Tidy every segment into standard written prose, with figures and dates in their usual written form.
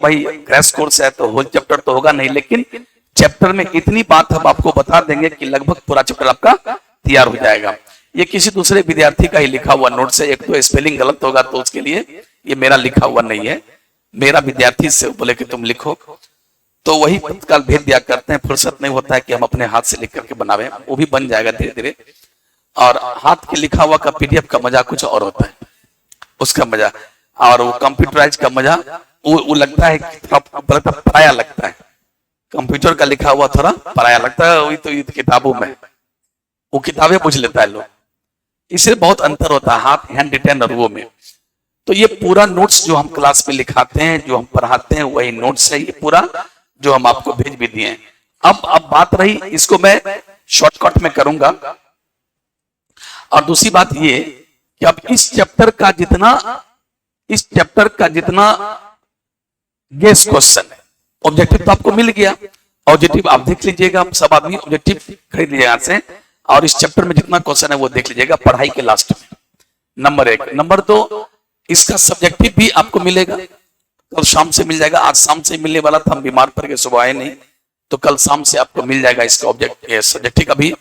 भाई crash course है तो होल चैप्टर तो होगा नहीं, लेकिन चैप्टर में इतनी बात हम आपको बता देंगे कि लगभग पूरा चैप्टर आपका तैयार हो जाएगा। ये किसी दूसरे विद्यार्थी का ही लिखा हुआ नोट्स है, एक तो स्पेलिंग गलत होगा तो उसके लिए ये मेरा लिखा हुआ नहीं है। मेरा विद्यार्थी से बोले कि तुम लिखो तो वही तत्काल भेज दिया करते हैं, फुर्सत नहीं होता है कि हम अपने हाथ से लिख करके बनावे, वो भी बन जाएगा धीरे धीरे। और हाथ के लिखा हुआ का पीडीएफ का मजा कुछ और होता है, उसका मजा, और वो कंप्यूटराइज का मजा वो लगता है थोड़ा पराया लगता है। कंप्यूटर का लिखा हुआ थोड़ा पराया लगता है, वही तो किताबों में वो किताबें पूछ लेता है लोग, इससे बहुत अंतर होता है हाथ हैंड रिटन और वो में। तो ये पूरा नोट्स जो हम क्लास में लिखाते हैं, जो हम पढ़ाते हैं, वही नोट्स है ये पूरा, जो हम आपको भेज भी दिए हैं। अब बात रही, इसको मैं शॉर्टकट में करूंगा। और दूसरी बात ये कि अब इस चैप्टर का जितना गेस क्वेश्चन है, ऑब्जेक्टिव तो आपको मिल गया, ऑब्जेक्टिव आप देख लीजिएगा, सब आदमी ऑब्जेक्टिव खरीद लीजिएगा से, और इस चैप्टर में जितना क्वेश्चन है वो देख लीजिएगा पढ़ाई के लास्ट में। नंबर 1। नंबर 2, इसका सब्जेक्टिव भी आपको मिलेगा, कल शाम से मिल जाएगा। आज शाम से मिलने वाला था, हम बीमार पड़ गए, सुबह आए नहीं, तो कल शाम से आपको मिल जाएगा इसका सब्जेक्टिव का भी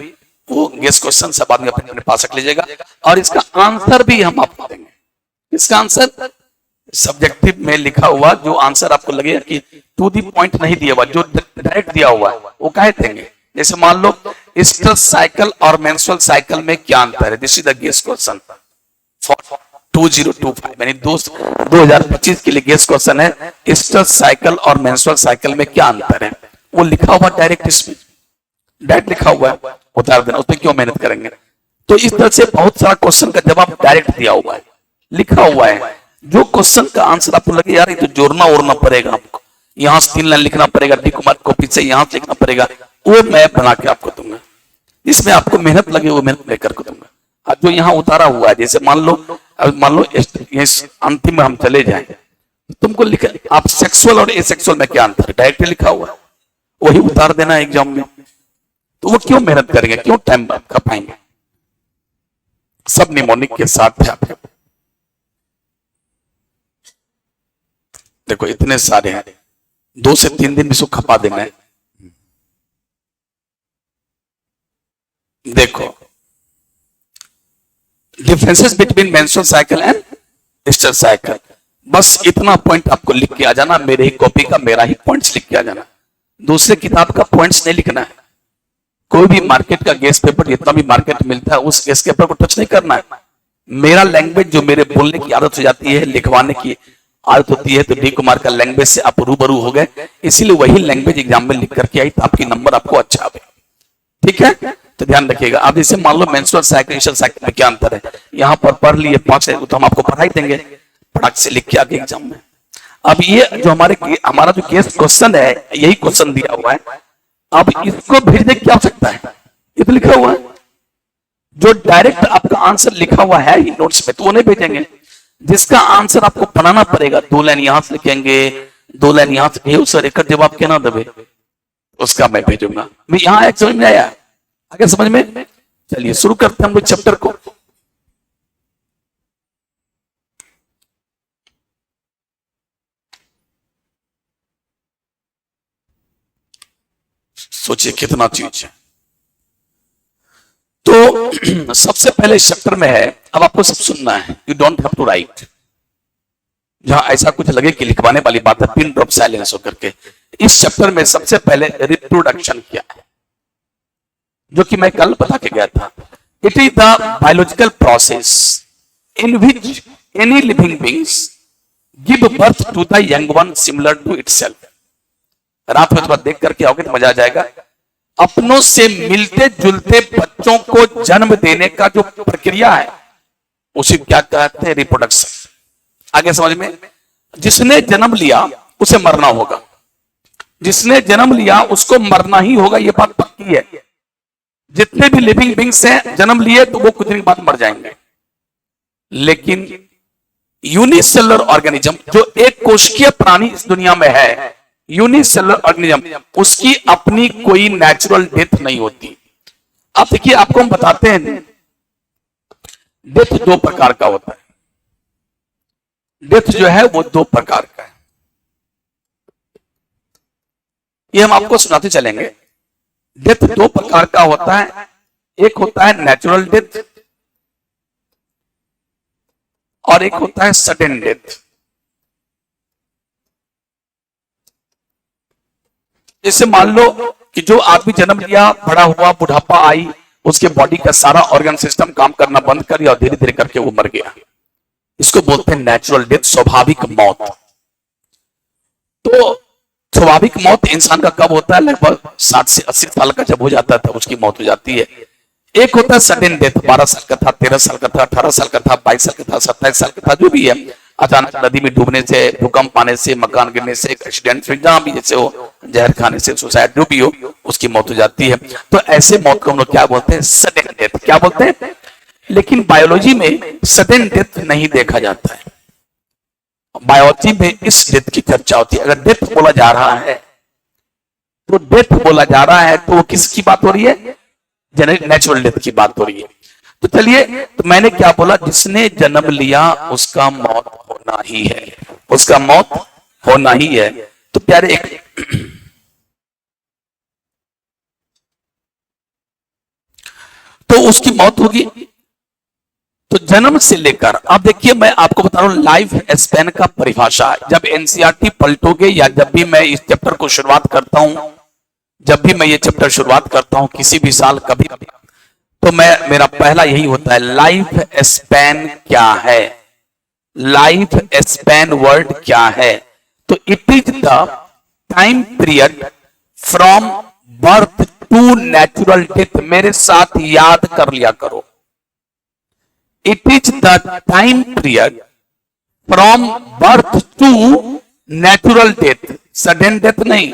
वो गेस क्वेश्चन सब आदमी अपने पास रख लीजिएगा। और इसका आंसर भी हम आपको देंगे। इसका आंसर सब्जेक्टिव में लिखा हुआ जो आंसर आपको लगेगा कि टू दी पॉइंट नहीं दिया हुआ, जो डायरेक्ट दिया हुआ है वो काहे देंगे। जैसे मान लो स्ट्रेस साइकिल और मेंस्ट्रुअल साइकिल में क्या अंतर है, this is the guess question for 2025, यानी 2025 के लिए गेस क्वेश्चन है, स्ट्रेस साइकिल और मेंस्ट्रुअल साइकिल में क्या अंतर है। वो लिखा हुआ डायरेक्ट, इसमें डायरेक्ट लिखा हुआ है, उतार देना, उसमें क्यों मेहनत करेंगे। तो इस तरह से बहुत सारा क्वेश्चन का जवाब डायरेक्ट दिया हुआ है, लिखा हुआ है। जो क्वेश्चन का आंसर आपको लगे यार ये तो जोड़ना ओढ़ना पड़ेगा, आपको यहाँ से 3 लाइन लिखना पड़ेगा, डी कुमार कॉपी से यहाँ से लिखना पड़ेगा, वो मैं बना के आपको दूंगा। इसमें आपको मेहनत लगे वो मेहनत लेकर के दूंगा। अब जो यहाँ उतारा हुआ है, जैसे मान लो अंतिम में हम चले जाएं, तुमको लिखा आप सेक्सुअल और एसेक्सुअल में क्या अंतर है, डायरेक्ट लिखा हुआ है, वही उतार देना एग्जाम में। तो वो क्यों मेहनत करेंगे, क्यों टाइम खपाएंगे। सब निमोनिक के साथ है आपके, देखो इतने सारे हैं, 2 से 3 दिन इसको खपा देना है। देखो differences between menstrual cycle and stress cycle, बस इतना पॉइंट आपको लिख के आ जाना, मेरे ही कॉपी का मेरा ही पॉइंट्स लिख के आ जाना, दूसरे किताब का पॉइंट्स नहीं लिखना है। कोई भी मार्केट का गेस पेपर जितना भी मार्केट मिलता है उस गेस पेपर को टच नहीं करना है। मेरा लैंग्वेज जो मेरे बोलने की आदत हो जाती है, लिखवाने की आदत होती है, तो डी कुमार का लैंग्वेज से आप रूबरू हो गए, इसीलिए वही लैंग्वेज एग्जाम में लिख करके आई तो आपकी नंबर आपको अच्छा आवे। ठीक है, तो ध्यान रखिएगा। अब जैसे मान लो मेंस्ट्रुअल साइकिल साइकिल में क्या अंतर है, यहाँ पर पढ़ लिए 5 तो हम आपको पढ़ाई देंगे, फटाक से लिख के आगे एग्जाम में। अब ये जो हमारा जो केस क्वेश्चन है, यही क्वेश्चन दिया हुआ है। अब इसको भेजने की क्या आवश्यकता है, ये तो लिखा हुआ है। जो डायरेक्ट आपका आंसर लिखा हुआ है ही नोट्स में, तो वो नहीं भेजेंगे। जिसका आंसर आपको बनाना पड़ेगा, 2 लाइन यहां से लिखेंगे, 2 लाइन यहां से, सर एक जवाब क्या ना देवे, उसका मैं भेजूंगा। मैं यहाँ एक समझ में आया, आगे समझ में। चलिए शुरू करते हैं हम लोग चैप्टर को। सोचिए कितना चीज है। तो सबसे पहले इस चैप्टर में है, अब आपको सब सुनना है, you don't have to write. जहां ऐसा कुछ लगे कि लिखवाने वाली बात है, पिन ड्रॉप साइलेंस होकर के। इस चैप्टर में सबसे पहले रिप्रोडक्शन क्या है, जो कि मैं कल बता के गया था। It is the biological process in which any living beings give birth to the young one similar to itself. रात में थोड़ा देख करके आओगे तो मजा आ जाएगा। अपनों से मिलते जुलते बच्चों को जन्म देने का जो प्रक्रिया है उसे क्या कहते हैं, रिप्रोडक्शन। आगे समझ में। जिसने जन्म लिया उसे मरना होगा, जिसने जन्म लिया उसको मरना ही होगा, यह बात पक्की है। जितने भी लिविंग बींग्स हैं जन्म लिए तो वो कुछ दिन बाद मर जाएंगे, लेकिन यूनिसेलुलर ऑर्गेनिज्म जो एक कोशिकीय प्राणी इस दुनिया में है, यूनिसेलुलर ऑर्गेनिज्म, उसकी अपनी कोई नेचुरल डेथ नहीं होती। अब देखिए आपको हम बताते हैं, डेथ 2 प्रकार का होता है। डेथ जो है वो 2 प्रकार का है। ये हम आपको सुनाते चलेंगे। डेथ दो प्रकार का होता है, एक होता है नेचुरल डेथ और एक होता है सडन डेथ। जैसे मान लो कि जो आदमी जन्म लिया, बड़ा हुआ, बुढ़ापा आई, उसके बॉडी का सारा ऑर्गन सिस्टम काम करना बंद कर दिया और धीरे धीरे करके वो मर गया, इसको बोलते हैं नेचुरल डेथ, स्वाभाविक मौत। तो स्वाभाविक मौत इंसान का कब होता है? लगभग 60 से 80 साल का जब हो जाता है तब उसकी मौत हो जाती है। एक होता है सडन डेथ, 12 साल का था, 13 साल का था, 18 साल का था, 22 साल का था, 27 साल का था, जो भी है, अचानक नदी में डूबने से, भूकंप आने से, मकान गिरने से, एक्सीडेंट से, जहां भी जैसे हो, जहर खाने से, सुसाइड जो भी हो, उसकी मौत हो जाती है। तो ऐसे मौत को हम लोग क्या बोलते हैं? Sudden death. क्या बोलते हैं? लेकिन बायोलॉजी में सडन डेथ नहीं देखा जाता है। बायोलॉजी में इस डेथ की चर्चा होती है। अगर डेथ बोला जा रहा है तो डेथ बोला जा रहा है तो वो किसकी बात हो रही है? नेचुरल डेथ की बात हो रही है। तो चलिए, तो मैंने क्या बोला? जिसने जन्म लिया उसका मौत होना ही है, उसका मौत होना ही है। तो प्यारे, एक तो उसकी मौत होगी। तो जन्म से लेकर, अब देखिए मैं आपको बता रहा हूं लाइफ स्पैन का परिभाषा। जब एनसीईआरटी पलटोगे या जब भी मैं इस चैप्टर को शुरुआत करता हूं, जब भी मैं ये चैप्टर शुरुआत करता हूं किसी भी साल कभी, तो मेरा पहला यही होता है, लाइफ स्पैन क्या है? लाइफ स्पैन वर्ड क्या है? तो it is the time period from birth to natural death. मेरे साथ याद कर लिया करो, it is the time period from birth to natural death. Sudden death नहीं,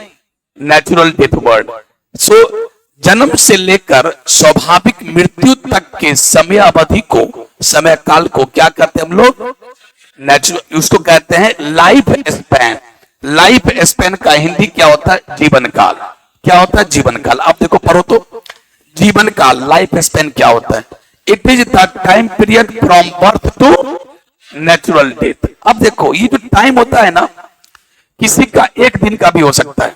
नेचुरल डेथ वर्ड। सो जन्म से लेकर स्वाभाविक मृत्यु तक के समय अवधि को, समय काल को क्या कहते हैं हम लोग? नेचुरल, उसको कहते हैं लाइफ स्पैन। लाइफ स्पैन का हिंदी क्या होता है? जीवन काल। क्या होता है? जीवन काल। आप देखो, पढ़ो तो, जीवन काल, लाइफ स्पैन क्या होता है? It is the time period from birth to natural death. अब देखो, ये जो टाइम होता है ना, किसी का एक दिन का भी हो सकता है,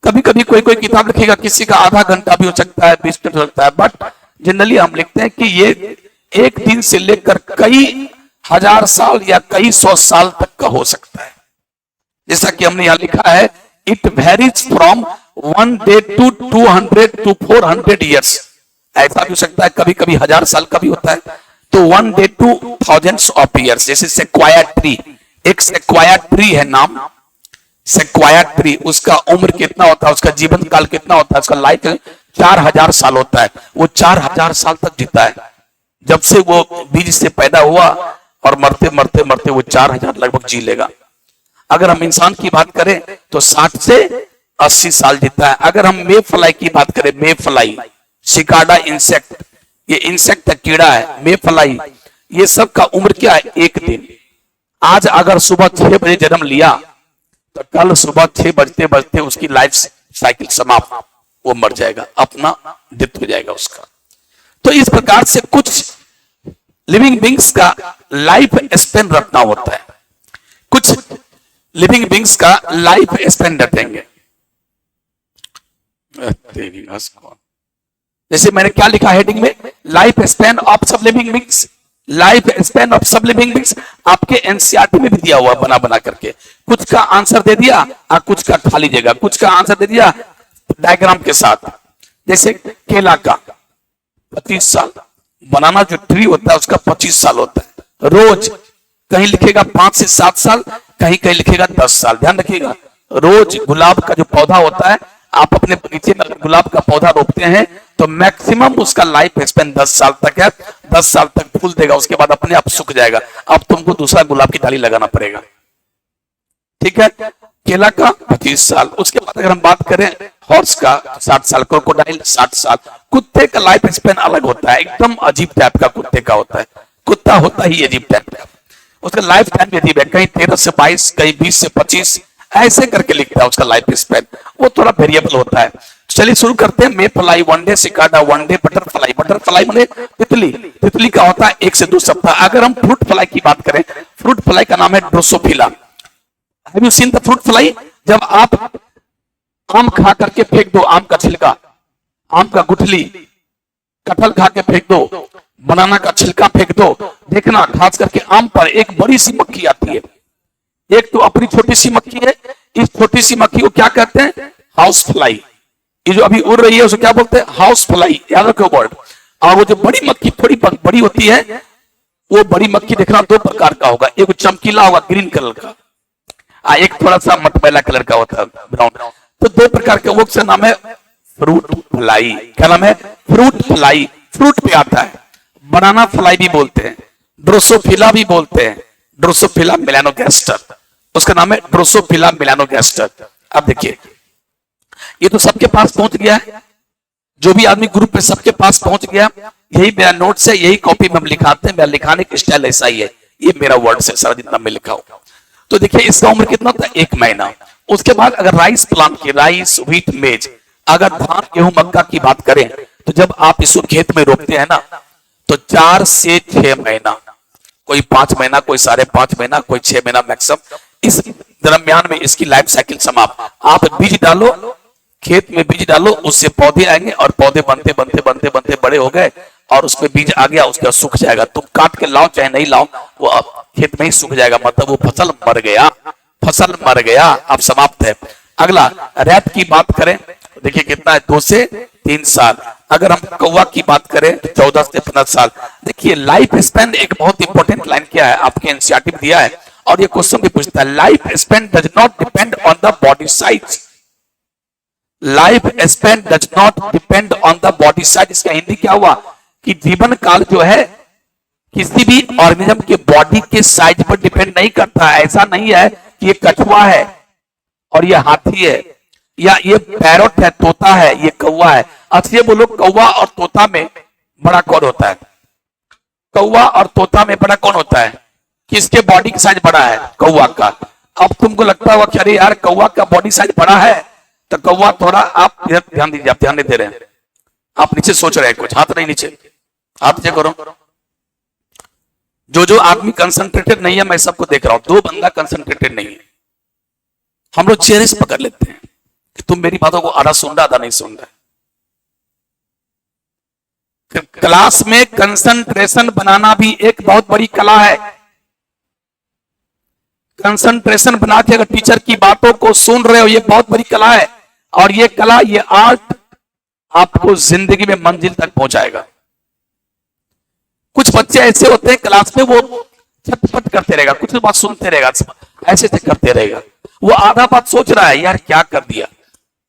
कभी कभी कोई कोई किताब लिखेगा किसी का आधा घंटा भी हो सकता है, 20 मिनट हो सकता है, बट जनरली हम लिखते हैं कि ये एक दिन से लेकर कई हजार साल या कई सौ साल तक का हो सकता है। जैसा कि हमने यहां लिखा है, it varies from 1 day to 200 to 400 years. ऐसा भी हो सकता है, कभी कभी 1000 साल का भी होता है। तो 1 day two thousands of years. जैसे सेक्वाया ट्री, एक सेक्वाया ट्री है नाम, सेक्वाया ट्री, उसका उम्र कितना होता है? उसका जीवन काल कितना होता है? उसका लाइफ 4000 साल होता है। वो 4000 साल तक जीता है, जब से वो बीज से पैदा हुआ, और मरते मरते मरते वो 4000 लगभग जी लेगा। अगर हम इंसान की बात करें तो 60 से 80 साल जीता है। अगर हम मे फ्लाई की बात करें, मे फ्लाई, सिकाडा इंसेक्ट, ये इंसेक्ट का कीड़ा है, मे फ्लाई, ये सब का उम्र क्या है? एक दिन। आज अगर सुबह 6 बजे जन्म लिया तो कल सुबह 6 बजते बजते उसकी लाइफ साइकिल समाप्त, वो मर जाएगा, अपना डेथ हो जाएगा उसका। तो इस प्रकार से कुछ लिविंग बींग्स का लाइफ स्पेन रखना होता है, कुछ लिविंग बींग्स का लाइफ स्पेन रखेंगे। जैसे मैंने क्या लिखा हेडिंग में, लाइफ स्पेन ऑफ सब living beings. Life span of सब लिविंग बींग्स आपके एनसीईआरटी में भी दिया हुआ बना बना करके। कुछ का आंसर दे दिया और कुछ का खाली जगह, कुछ का आंसर दे दिया डायग्राम के साथ। जैसे केला का 25 साल, बनाना जो ट्री होता है उसका 25 साल होता है। रोज कहीं लिखेगा 5 से 7 साल, कहीं कहीं लिखेगा 10 साल। ध्यान रखिएगा, रोज गुलाब का जो पौधा होता है, आप अपने बगीचे में गुलाब का पौधा रोपते हैं तो मैक्सिमम उसका लाइफ स्पेन 10 साल तक है। 10 साल तक फूल देगा, उसके बाद अपने आप सूख जाएगा। अब तुमको दूसरा गुलाब की डाली लगाना पड़ेगा। ठीक है, केला का 25 साल। उसके बाद अगर हम बात करें हॉर्स का 60 साल, क्रोकोडाइल 60 साल। कुत्ते का लाइफ स्पेन अलग होता है, एकदम अजीब टाइप का कुत्ते का होता है। कुत्ता होता ही अजीब टाइप का, उसका लाइफ टाइम भी अजीब है, कहीं 13 से 22, कहीं 20 से 25, ऐसे करके लिखता है उसका लाइफ स्पेन। वो थोड़ा वेरिएबल होता है। चलिए शुरू करते हैं। Mayfly 1 day, cicada 1 day, butterfly, butterfly माने तितली, तितली का होता है 1 से 2 सप्ताह। अगर हम फ्रूट फ्लाई की बात करें, फ्रूट फ्लाई का नाम है Drosophila. Have you seen the fruit fly? जब आप आम खा करके फेंक दो, आम का छिलका, आम का गुठली, कटहल खा के फेंक दो, बनाना का छिलका फेंक दो। देखना खास करके आम पर एक बड़ी सी मक्खी आती है। एक तो अपनी छोटी सी मक्खी है, इस छोटी सी मक्खी को क्या कहते हैं? House fly. ये जो अभी उड़ रही है उसे क्या बोलते हैं? हाउस फ्लाई, याद रखो वर्ड। और वो जो बड़ी मक्खी थोड़ी बड़ी होती है, वो बड़ी मक्खी देखना दो प्रकार का होगा, एक चमकीला होगा ग्रीन कलर का, एक थोड़ा सा मटमैला कलर का होता है ब्राउन। तो दो प्रकार के, वो का नाम है फ्रूट फ्लाई। क्या नाम है? फ्रूट फ्लाई, फ्रूट पे आता है। बनाना फ्लाई भी बोलते हैं, ड्रोसोफिला भी बोलते हैं, ड्रोसोफिला मेलानोगास्टर, उसका नाम है ड्रोसोफिला मेलानोगास्टर। अब देखिए ये तो सबके पास पहुंच गया है, जो भी आदमी ग्रुप पे सबके पास पहुंच गया। यही मेरा नोट्स है, यही कॉपी में हम लिखाते हैं, मेरा लिखाने का स्टाइल ऐसा ही है, ये मेरा वर्ड है सारा जितना मैं लिखा हूं। तो देखिए इसका उम्र कितना था? 1 महीना। उसके बाद अगर राइस प्लांट की, राइस व्हीट मेज, अगर धान गेहूं मक्का की बात करें तो जब आप इसको खेत में रोपते हैं ना तो 4 से 6 महीना, कोई 5 महीना, कोई 5.5 महीना, कोई 6 महीना मैक्सिमम, इस दरमियान में इसकी लाइफ साइकिल समाप्त। आप बीज डालो, खेत में बीज डालो, उससे पौधे आएंगे और पौधे बनते बनते बनते बनते बड़े हो गए और उसमें बीज आ गया, उसके बाद सूख जाएगा। तुम काट के लाओ चाहे नहीं लाओ, वो अब खेत में ही सूख जाएगा, मतलब वो फसल मर गया, फसल मर गया, अब समाप्त है। अगला रैत की बात करें, देखिए कितना है? 2 से 3 साल। अगर हम कौवा की बात करें तो 14 से 15 साल। देखिए लाइफ स्पैन एक बहुत इंपॉर्टेंट लाइन क्या है, आपके एनसीईआरटी में दिया है और ये क्वेश्चन भी पूछता है, life span does not depend on the body size. Life span does not depend on the body size. इसका हिंदी क्या हुआ कि जीवन काल जो है किसी भी ऑर्गेनिज्म के बॉडी के साइज पर डिपेंड नहीं करता है। ऐसा नहीं है कि ये कछुआ है और ये हाथी है, या ये पैरोट है, तोता है, ये कौवा है। अच्छा ये बोलो कौवा और तोता में बड़ा कौन होता है? कौवा और तोता में बड़ा कौन होता है? किसके बॉडी का साइज बड़ा है? कौवा का। अब तुमको लगता होगा कि अरे यार कौवा का बॉडी साइज बड़ा है, तो कौवा थोड़ा, आप ध्यान दीजिए, आप ध्यान नहीं दे रहे हैं, आप नीचे सोच रहे हैं कुछ, हाथ नहीं नीचे, हाथ नीचे करो। जो आदमी कंसंट्रेटेड नहीं है, मैं सबको देख रहा हूं, 2 बंदा कंसंट्रेटेड नहीं है। हम लोग चेहरे से पकड़ लेते हैं कि तुम मेरी बातों को आधा सुन रहा, आधा नहीं सुन रहा। क्लास में कंसंट्रेशन बनाना भी एक बहुत बड़ी कला है। कंसंट्रेशन बना के अगर टीचर की बातों को सुन रहे हो, ये बहुत बड़ी कला है। और ये कला, ये आर्ट आपको जिंदगी में मंजिल तक पहुंचाएगा। कुछ बच्चे ऐसे होते हैं क्लास में, वो छटपट करते रहेगा, कुछ बात सुनते रहेगा, ऐसे करते रहेगा, वो आधा बात सोच रहा है यार क्या कर दिया,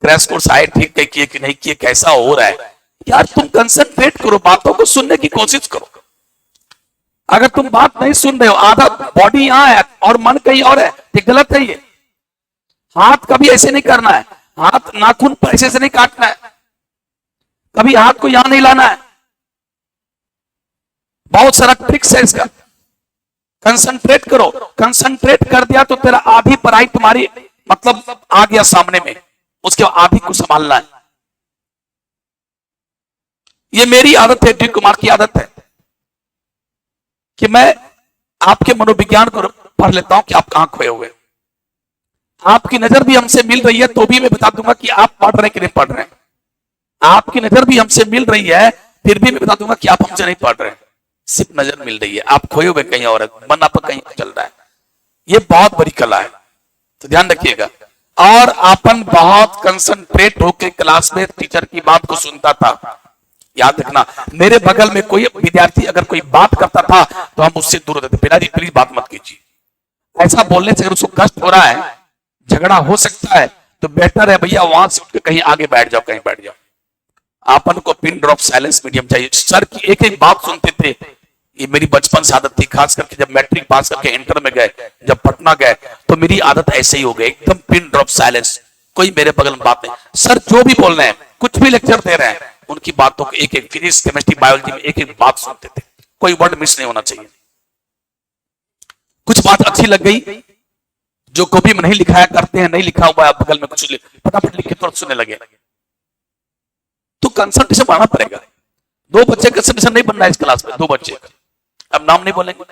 क्रैश कोर्स आए ठीक किए कि नहीं किए, कैसा हो रहा है। यार तुम कंसंट्रेट करो, बातों को सुनने की कोशिश करो। अगर तुम बात नहीं सुन रहे हो, आधा बॉडी यहां है और मन कहीं और है, ये गलत है। ये हाथ कभी ऐसे नहीं करना है, हाथ नाखून पर ऐसे से नहीं काटना है, कभी हाथ को यहां नहीं लाना है। बहुत सारा ट्रिक्स है इसका। कंसंट्रेट करो, कंसंट्रेट कर दिया तो तेरा आधी पढ़ाई तुम्हारी मतलब आ गया सामने में, उसके बाद आधी को संभालना है। ये मेरी आदत है, डी कुमार की आदत है कि मैं आपके मनोविज्ञान को पढ़ लेता हूं कि आप कहां खोए हुए। आपकी नजर भी हमसे मिल रही है तो भी मैं बता दूंगा कि आप पढ़ रहे हैं कि नहीं पढ़ रहे हैं। आपकी नजर भी हमसे मिल रही है फिर भी मैं बता दूंगा कि आप हमसे नहीं पढ़ रहे हैं, सिर्फ नजर मिल रही है, आप खोए हुए कहीं और है, मन आपका कहीं चल रहा है। ये बहुत बड़ी कला है, तो ध्यान रखिएगा। और अपन बहुत कंसंट्रेट होकर क्लास में टीचर की बात को सुनता था। याद रखना, मेरे बगल में कोई विद्यार्थी अगर कोई बात करता था तो हम उससे दूर होते थे, पिताजी प्लीज बात मत कीजिए। ऐसा बोलने से अगर उसको कष्ट हो रहा है, झगड़ा हो सकता है, तो बेटर है भैया वहां से उठ के कहीं आगे बैठ जाओ, कहीं बैठ जाओ। आपन को पिन ड्रॉप साइलेंस मीडियम चाहिए। सर की एक एक बात सुनते थे, ये मेरी बचपन से आदत थी, खास करके जब मैट्रिक पास करके इंटर में गए, जब पटना गए, तो मेरी आदत ऐसे ही हो गई, एकदम पिन ड्रॉप साइलेंस, कोई मेरे बगल में बात नहीं। सर जो भी बोल रहे हैं, कुछ भी लेक्चर दे रहे हैं, उनकी बातों को एक एक, फिजिक्स केमिस्ट्री बायोलॉजी में एक एक बात सुनते थे, कोई वर्ड मिस नहीं होना चाहिए। कुछ बात अच्छी लग गई, जो कॉपी में नहीं लिखाया करते हैं, नहीं लिखा हुआ है बगल में कुछ फटाफट लिख के तुरंत सुनने लगे, तो कंसंट्रेशन बढ़ाना पड़ेगा। 2 बच्चे कंसंट्रेशन नहीं बनना है इस क्लास में, 2 बच्चे, अब नाम नहीं बोलेंगे।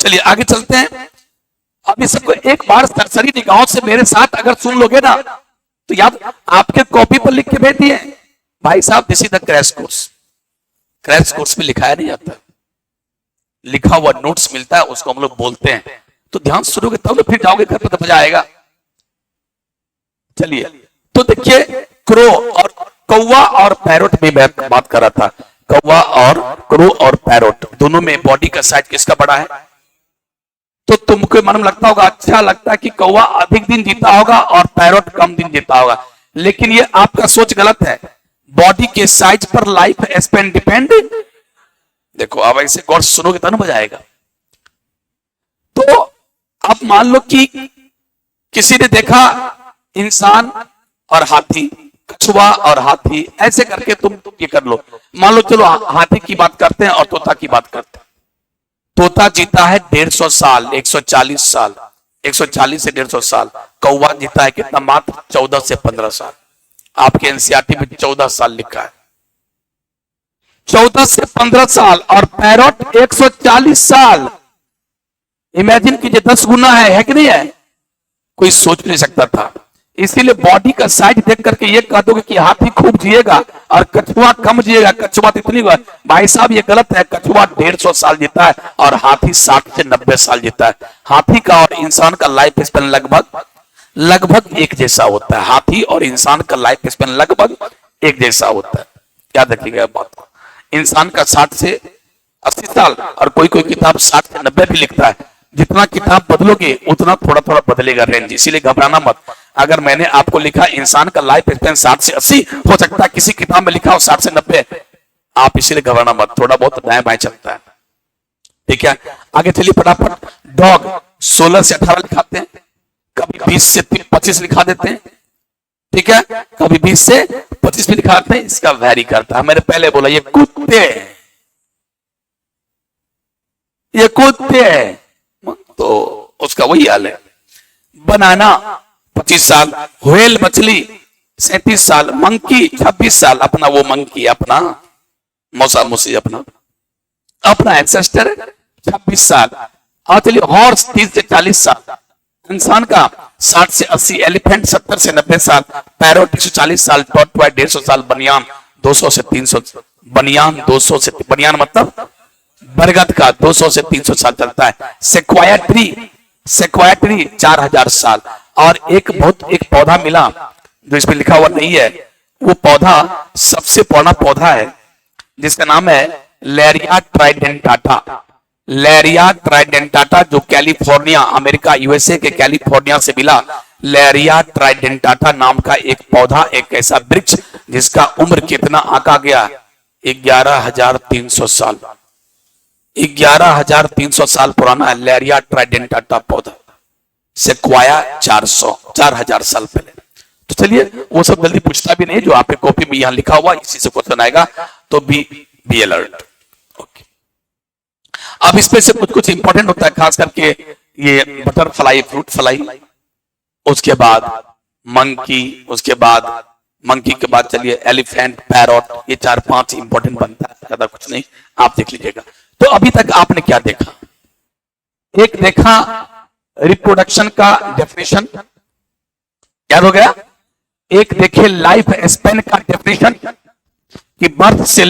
चलिए आगे चलते हैं। अब इसको एक बार सरसरी निगाहों से मेरे साथ अगर सुन लोगे ना, तो याद आपके कॉपी पर लिख के भेज दिए भाई साहब, this is the crash course. Crash course में लिखाया नहीं जाता, लिखा हुआ नोट्स मिलता है, उसको हम लोग बोलते हैं। तो ध्यान सुनोगे तब तो फिर जाओगे घर पर, तो मजा आएगा। चलिए, तो देखिए क्रो और कौवा और पैरोट में मैं बात कर रहा था। कौवा और क्रो और पैरोट दोनों में बॉडी का साइज किसका बड़ा है? तो तुमको मालूम लगता होगा, अच्छा लगता है कि कौवा अधिक दिन जीता होगा और पैरोट कम दिन जीता होगा, लेकिन ये आपका सोच गलत है। बॉडी के साइज पर लाइफ स्पेन डिपेंड। देखो अब ऐसे गौर सुनोगे तो मजा आएगा। तो अब मान लो कि किसी ने देखा इंसान और हाथी, कछुआ और हाथी, ऐसे करके तुम ये कर लो। मान लो चलो हाथी की बात करते हैं और तोता की बात करते हैं। तोता जीता है 150 साल, 140 साल, 140 से 150 साल। कौवा जीता है कितना? मात्र 14 से 15 साल। आपके एनसीईआरटी में 14 साल लिखा है, 14 से 15 साल। और पैरोट 140 साल। इमेजिन कीजिए, 10 गुना है कि नहीं है? कोई सोच नहीं सकता था। इसीलिए बॉडी का साइज देख करके ये कह दोगे कि हाथी खूब जिएगा और कछुआ कम जिएगा, कछुआ तो इतनी। भाई साहब ये गलत है। कछुआ 150 साल जीता है और हाथी 60 से 90 साल जीता है। हाथी का और इंसान का लाइफ स्पेन लगभग एक जैसा होता है। हाथी और इंसान का लाइफ स्पेन लगभग एक जैसा होता है। याद रखिएगा बात को। इंसान का 60 से 80 साल और कोई कोई किताब 60 से 90 भी लिखता है। जितना किताब बदलोगे उतना थोड़ा थोड़ा बदलेगा रेंज, इसीलिए घबराना मत। अगर मैंने आपको लिखा इंसान का लाइफ स्पेन 60 से 80, हो सकता है किसी किताब में लिखा हो 60 से 90, आप इसीलिए घबराना मत, थोड़ा बहुत दाएं बाएं चलता है। ठीक है, आगे चलिए फटाफट। डॉग 16 से 18 लिखाते हैं, कभी 20 से 25 लिखा देते हैं। ठीक है, कभी 20 से 25 भी लिखाते हैं। इसका वैरी करता है। मैंने पहले बोला ये कुत्ते हैं, तो उसका वही हाल है। बनाना 25 साल, व्हेल मछली 37 साल, मंकी 26 साल, अपना वो मंकी अपना मौसा मुसी अपना एंसेस्टर 26 साल। और चलिए हॉर्स 30 से 40 साल, इंसान का 60 से 80, एलिफेंट 70 से 90 साल, पैरोट 140 साल, टॉर्टॉइस 150 साल, बनियान 200 से 300, बनियान 200 से, बनियान मतलब बरगद का 200 से 300 साल चलता है। सेक्वाया ट्री 4000 साल। और एक पौधा मिला जो इसमें लिखा हुआ नहीं है। वो पौधा सबसे पुराना पौधा है जिसका नाम है लेरिया ट्राइडेंटाटा। लेरिया ट्राइडेंटाटा, जो कैलिफोर्निया, अमेरिका यूएसए के कैलिफोर्निया से मिला। लेरिया ट्राइडेंटाटा नाम का एक पौधा, एक ऐसा वृक्ष जिसका उम्र कितना आका गया? 11,300 साल। 11,300 साल पुराना है लेरिया ट्राइडेंटाटा पौधा। सेक्वाया 4,000 साल पहले। तो चलिए वो सब जल्दी पूछता भी नहीं, जो आपके कॉपी में यहां लिखा हुआ इसी से क्वेश्चन आएगा, तो बी अलर्ट। ओके, अब इसमें से कुछ इंपॉर्टेंट होता है, खास करके ये बटरफ्लाई, फ्रूट फ्लाई, उसके बाद मंकी, उसके बाद मंकी के बाद चलिए एलिफेंट, पैरोट, ये 4-5 इंपॉर्टेंट बनता है, ज्यादा कुछ नहीं, आप देख लीजिएगा। तो अभी तक आपने क्या देखा? एक देखा रिप्रोडक्शन का डेफिनेशन, याद हो गया। एक देखे लाइफ स्पेन का डेफिनेशन कि बर्थ से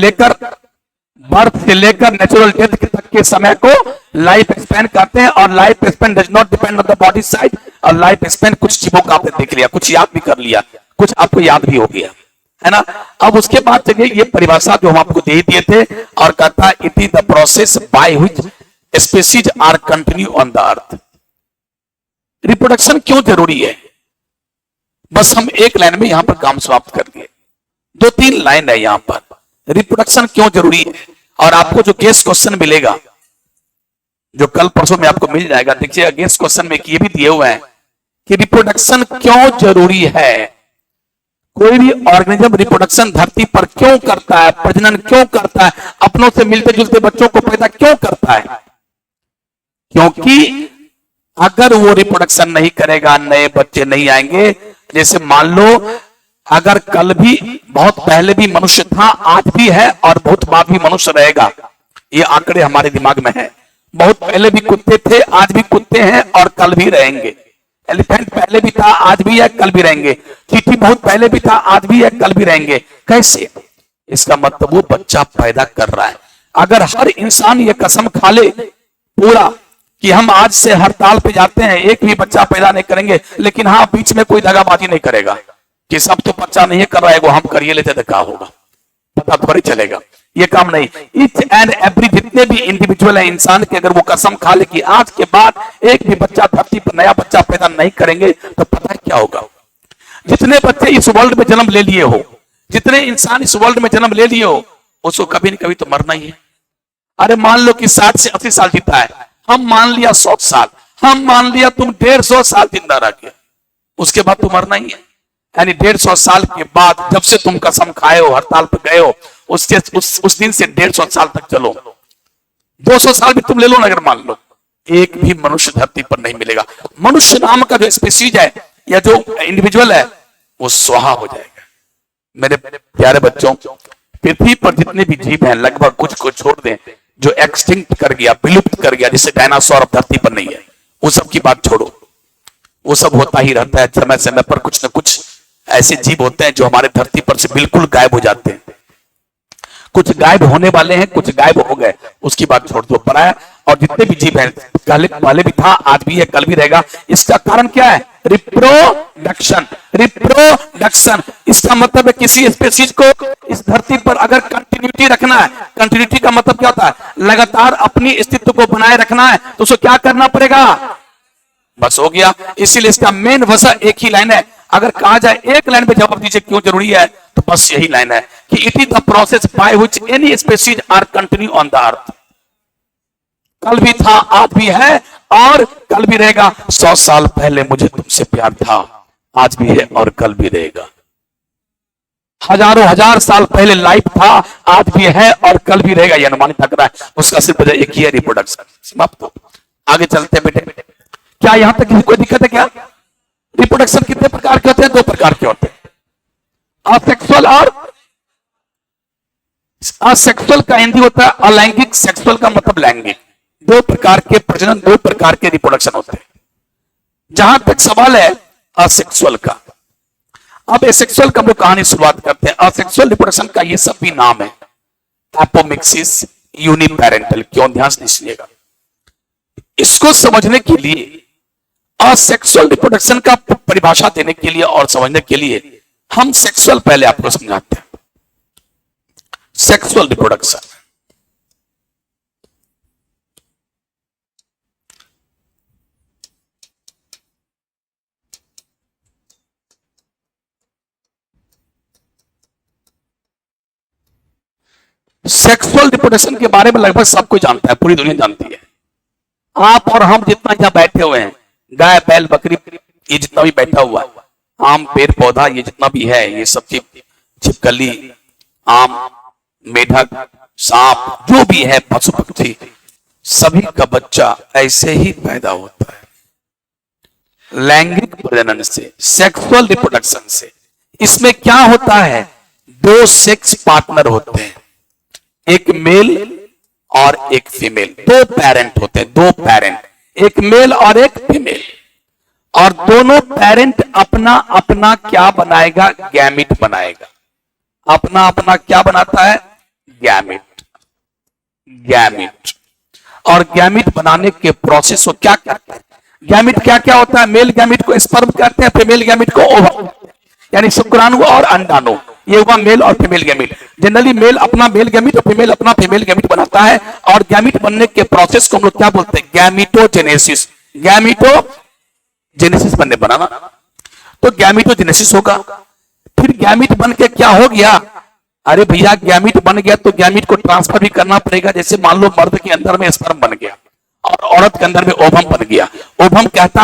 लेकर नेचुरल डेथ तक के समय को लाइफ स्पेन कहते हैं। और life span does not depend on the body size. और लाइफ स्पेन कुछ चीजों का आपने देख लिया, कुछ याद भी कर लिया, कुछ आपको याद भी हो गया, है ना। अब उसके बाद चलिए ये परिभाषा जो हम आपको दे दिए थे, और कहता है it is the process by which species are continue on the earth. Reproduction क्यों जरूरी है? बस हम एक लाइन में यहां पर काम समाप्त कर दिए। 2-3 लाइन है यहां पर, रिप्रोडक्शन क्यों जरूरी है। और आपको जो गेस्ट क्वेश्चन मिलेगा, जो कल परसों में आपको मिल जाएगा, देखिए गेस्ट क्वेश्चन में ये भी दिए हुए हैं कि रिप्रोडक्शन क्यों जरूरी है। कोई भी ऑर्गेनिज्म रिप्रोडक्शन धरती पर क्यों करता है, प्रजनन क्यों करता है, अपनों से मिलते जुलते बच्चों को पैदा क्यों करता है? क्योंकि अगर वो रिप्रोडक्शन नहीं करेगा, नए बच्चे नहीं आएंगे। जैसे मान लो अगर कल भी, बहुत पहले भी मनुष्य था, आज भी है और बहुत बाद भी मनुष्य रहेगा, ये आंकड़े हमारे दिमाग में है। बहुत पहले भी कुत्ते थे, आज भी कुत्ते हैं और कल भी रहेंगे। एलिफेंट पहले भी था, आज भी है, कल भी रहेंगे। चींटी बहुत पहले भी था, आज भी है, कल भी रहेंगे। कैसे? इसका मतलब वो बच्चा पैदा कर रहा है। अगर हर इंसान ये कसम खा ले पूरा कि हम आज से हड़ताल पे जाते हैं, एक भी बच्चा पैदा नहीं करेंगे, लेकिन हाँ बीच में कोई दगाबाजी नहीं करेगा कि सब तो बच्चा नहीं कर रहा है, वो हम करिए लेते तो क्या होगा, पता थोड़ी चलेगा। ये काम नहीं। ईच एंड एवरी जितने भी इंडिविजुअल है इंसान के, अगर वो कसम खा ले कि आज के बाद एक भी बच्चा धरती पर नया बच्चा पैदा नहीं करेंगे, तो पता है क्या होगा। जितने बच्चे इस वर्ल्ड में जन्म ले लिए हो, जितने इंसान इस वर्ल्ड में जन्म ले लिए हो, उसको कभी न कभी तो मरना ही है। अरे मान लो कि 60 से 80 साल जीता है, हम मान लिया 100 साल, हम मान लिया तुम 150 साल जिंदा रह गया, उसके बाद तो मरना ही है। यानी 150 साल के बाद जब से तुम कसम खाए हो, हड़ताल पर गए हो, उसके उस दिन से 150 साल तक चलो। 200 साल भी तुम ले लो ना, अगर मान लो, एक भी मनुष्य धरती पर नहीं मिलेगा। मनुष्य नाम का जो स्पीसीज है या जो इंडिविजुअल है, वो स्वाहा हो जाएगा। मेरे प्यारे बच्चों, पृथ्वी पर जितने भी जीव हैं, लगभग कुछ को छोड़ दें जो एक्सटिंक्ट कर गया, विलुप्त कर गया, जैसे डायनासोर अब धरती पर नहीं है, वो सब की बात छोड़ो, वो सब होता ही रहता है। समय समय पर कुछ न कुछ ऐसे जीव होते हैं जो हमारे धरती पर से बिल्कुल गायब हो जाते हैं। कुछ गायब होने वाले हैं, कुछ गायब हो गए, उसकी बात छोड़ दो। पराया और जितने भी जीव हैं, पहले भी था, आज भी है, कल भी रहेगा। इसका कारण क्या है? रिप्रोडक्शन। रिप्रोडक्शन इसका मतलब है किसी स्पीशीज को इस धरती पर अगर कंटिन्यूटी रखना है, कंटिन्यूटी का मतलब क्या होता है? लगातार अपनी अस्तित्व को बनाए रखना है, तो उसको क्या करना पड़ेगा? बस हो गया। इसीलिए इसका मेन वजह एक ही लाइन है। अगर कहा जाए एक लाइन में जवाब दीजिए क्यों जरूरी है, तो बस यही लाइन है कि it is the process by which any species are continue on the earth. कल भी था, आज भी है और कल भी रहेगा। 100 साल पहले मुझे तुमसे प्यार था, आज भी है और कल भी रहेगा। हजारों हजार साल पहले लाइफ था, आज भी है और कल भी रहेगा। यह अनुमानित लग रहा है। उसका सिर्फ वजह एक ही है, रिप्रोडक्शन। समाप्त। आगे चलते हैं बेटे। क्या यहां तक कोई दिक्कत है क्या? रिप्रोडक्शन कितने प्रकार के होते हैं? 2 प्रकार के होते हैं, असेक्सुअल और असेक्सुअल का हिंदी होता है अलैंगिक, सेक्सुअल का मतलब लैंगिक। 2 प्रकार के प्रजनन, 2 प्रकार के रिप्रोडक्शन होते हैं। जहां तक सवाल है असेक्सुअल का, अब एसेक्सुअल का हम लोग कहानी शुरुआत करते हैं। असेक्सुअल रिप्रोडक्शन का ये सब भी नाम है, एपोमिक्सिस, यूनिपेरेंटल। क्यों? ध्यान से सुनिएगा। इसको समझने के लिए, असेक्सुअल रिप्रोडक्शन का परिभाषा देने के लिए और समझने के लिए हम सेक्सुअल पहले आपको समझाते हैं। सेक्सुअल रिप्रोडक्शन सेक्सुअल रिप्रोडक्शन के बारे में लगभग सब कोई जानता है, पूरी दुनिया जानती है। आप और हम जितना यहां बैठे हुए हैं, गाय बैल बकरी ये जितना भी बैठा हुआ है, आम पेड़ पौधा ये जितना भी है, ये सब छिपकली, आम, मेढक, सांप, जो भी है, पशु पक्षी, सभी का बच्चा ऐसे ही पैदा होता है, लैंगिक प्रजनन से, सेक्सुअल रिप्रोडक्शन से। इसमें क्या होता है? 2 सेक्स पार्टनर होते हैं, एक मेल और एक फीमेल। 2 पेरेंट होते हैं, 2 पेरेंट, एक मेल और एक फीमेल। और दोनों पेरेंट अपना अपना क्या बनाएगा? गैमिट बनाएगा। अपना अपना क्या बनाता है? गैमिट। गैमिट। और गैमिट बनाने के प्रोसेस को क्या कहते हैं? गैमिट क्या क्या होता है? मेल गैमिट को स्पर्म कहते हैं, फीमेल गैमिट को ओवम, यानी शुक्राणु और अंडाणु। ये हुआ मेल और फीमेल गैमिट। जनरली मेल अपना मेल गैमिट और फीमेल अपना फीमेल गैमिट बनाता है। और गैमिट बनने के प्रोसेस को हम लोग क्या बोलते हैं? गैमिटोजेनेसिस। गैमिटोजेनेसिस बनने बनाना, तो गैमिटोजेनेसिस होगा। फिर गैमिट बन के क्या हो गया? अरे भैया गैमिट बन गया तो गैमिट को ट्रांसफर भी करना पड़ेगा। जैसे मान लो मर्द के अंदर में स्पर्म बन गया और औरत के अंदर में ओवम बन गया। ओवम कहता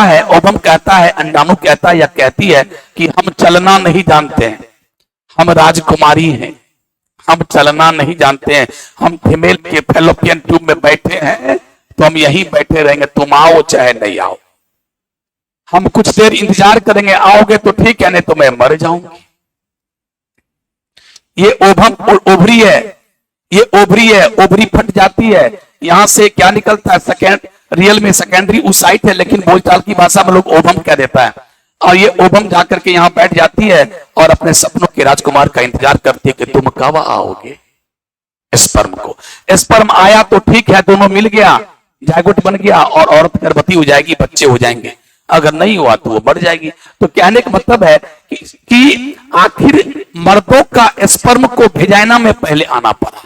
है, अंडाणु कहता है या कहती है कि हम चलना नहीं जानते हैं, हम राजकुमारी हैं, हम चलना नहीं जानते हैं, हम फीमेल के फैलोपियन ट्यूब में बैठे हैं, तो हम यहीं बैठे रहेंगे, तुम आओ चाहे नहीं आओ, हम कुछ देर इंतजार करेंगे, आओगे तो ठीक है, नहीं तो मैं मर जाऊंगी। ये ओवम और ओवरी है, ये ओवरी है, ओवरी फट जाती है, यहां से क्या निकलता है, सेकेंड रियल में सेकेंडरी ऊसाइट है, लेकिन बोलचाल की भाषा में लोग ओवम कह देता है। और ये ओवम जाकर के यहां बैठ जाती है और अपने सपनों के राजकुमार का इंतजार करती है कि तुम कब आओगे। स्पर्म को, स्पर्म आया तो ठीक है, दोनों मिल गया, जायगोट बन गया और औरत गर्भवती हो जाएगी, बच्चे हो जाएंगे। अगर नहीं हुआ तो वो बढ़ जाएगी। तो कहने का मतलब है कि आखिर मर्दों का स्पर्म को भेजाइना में पहले आना पड़ा।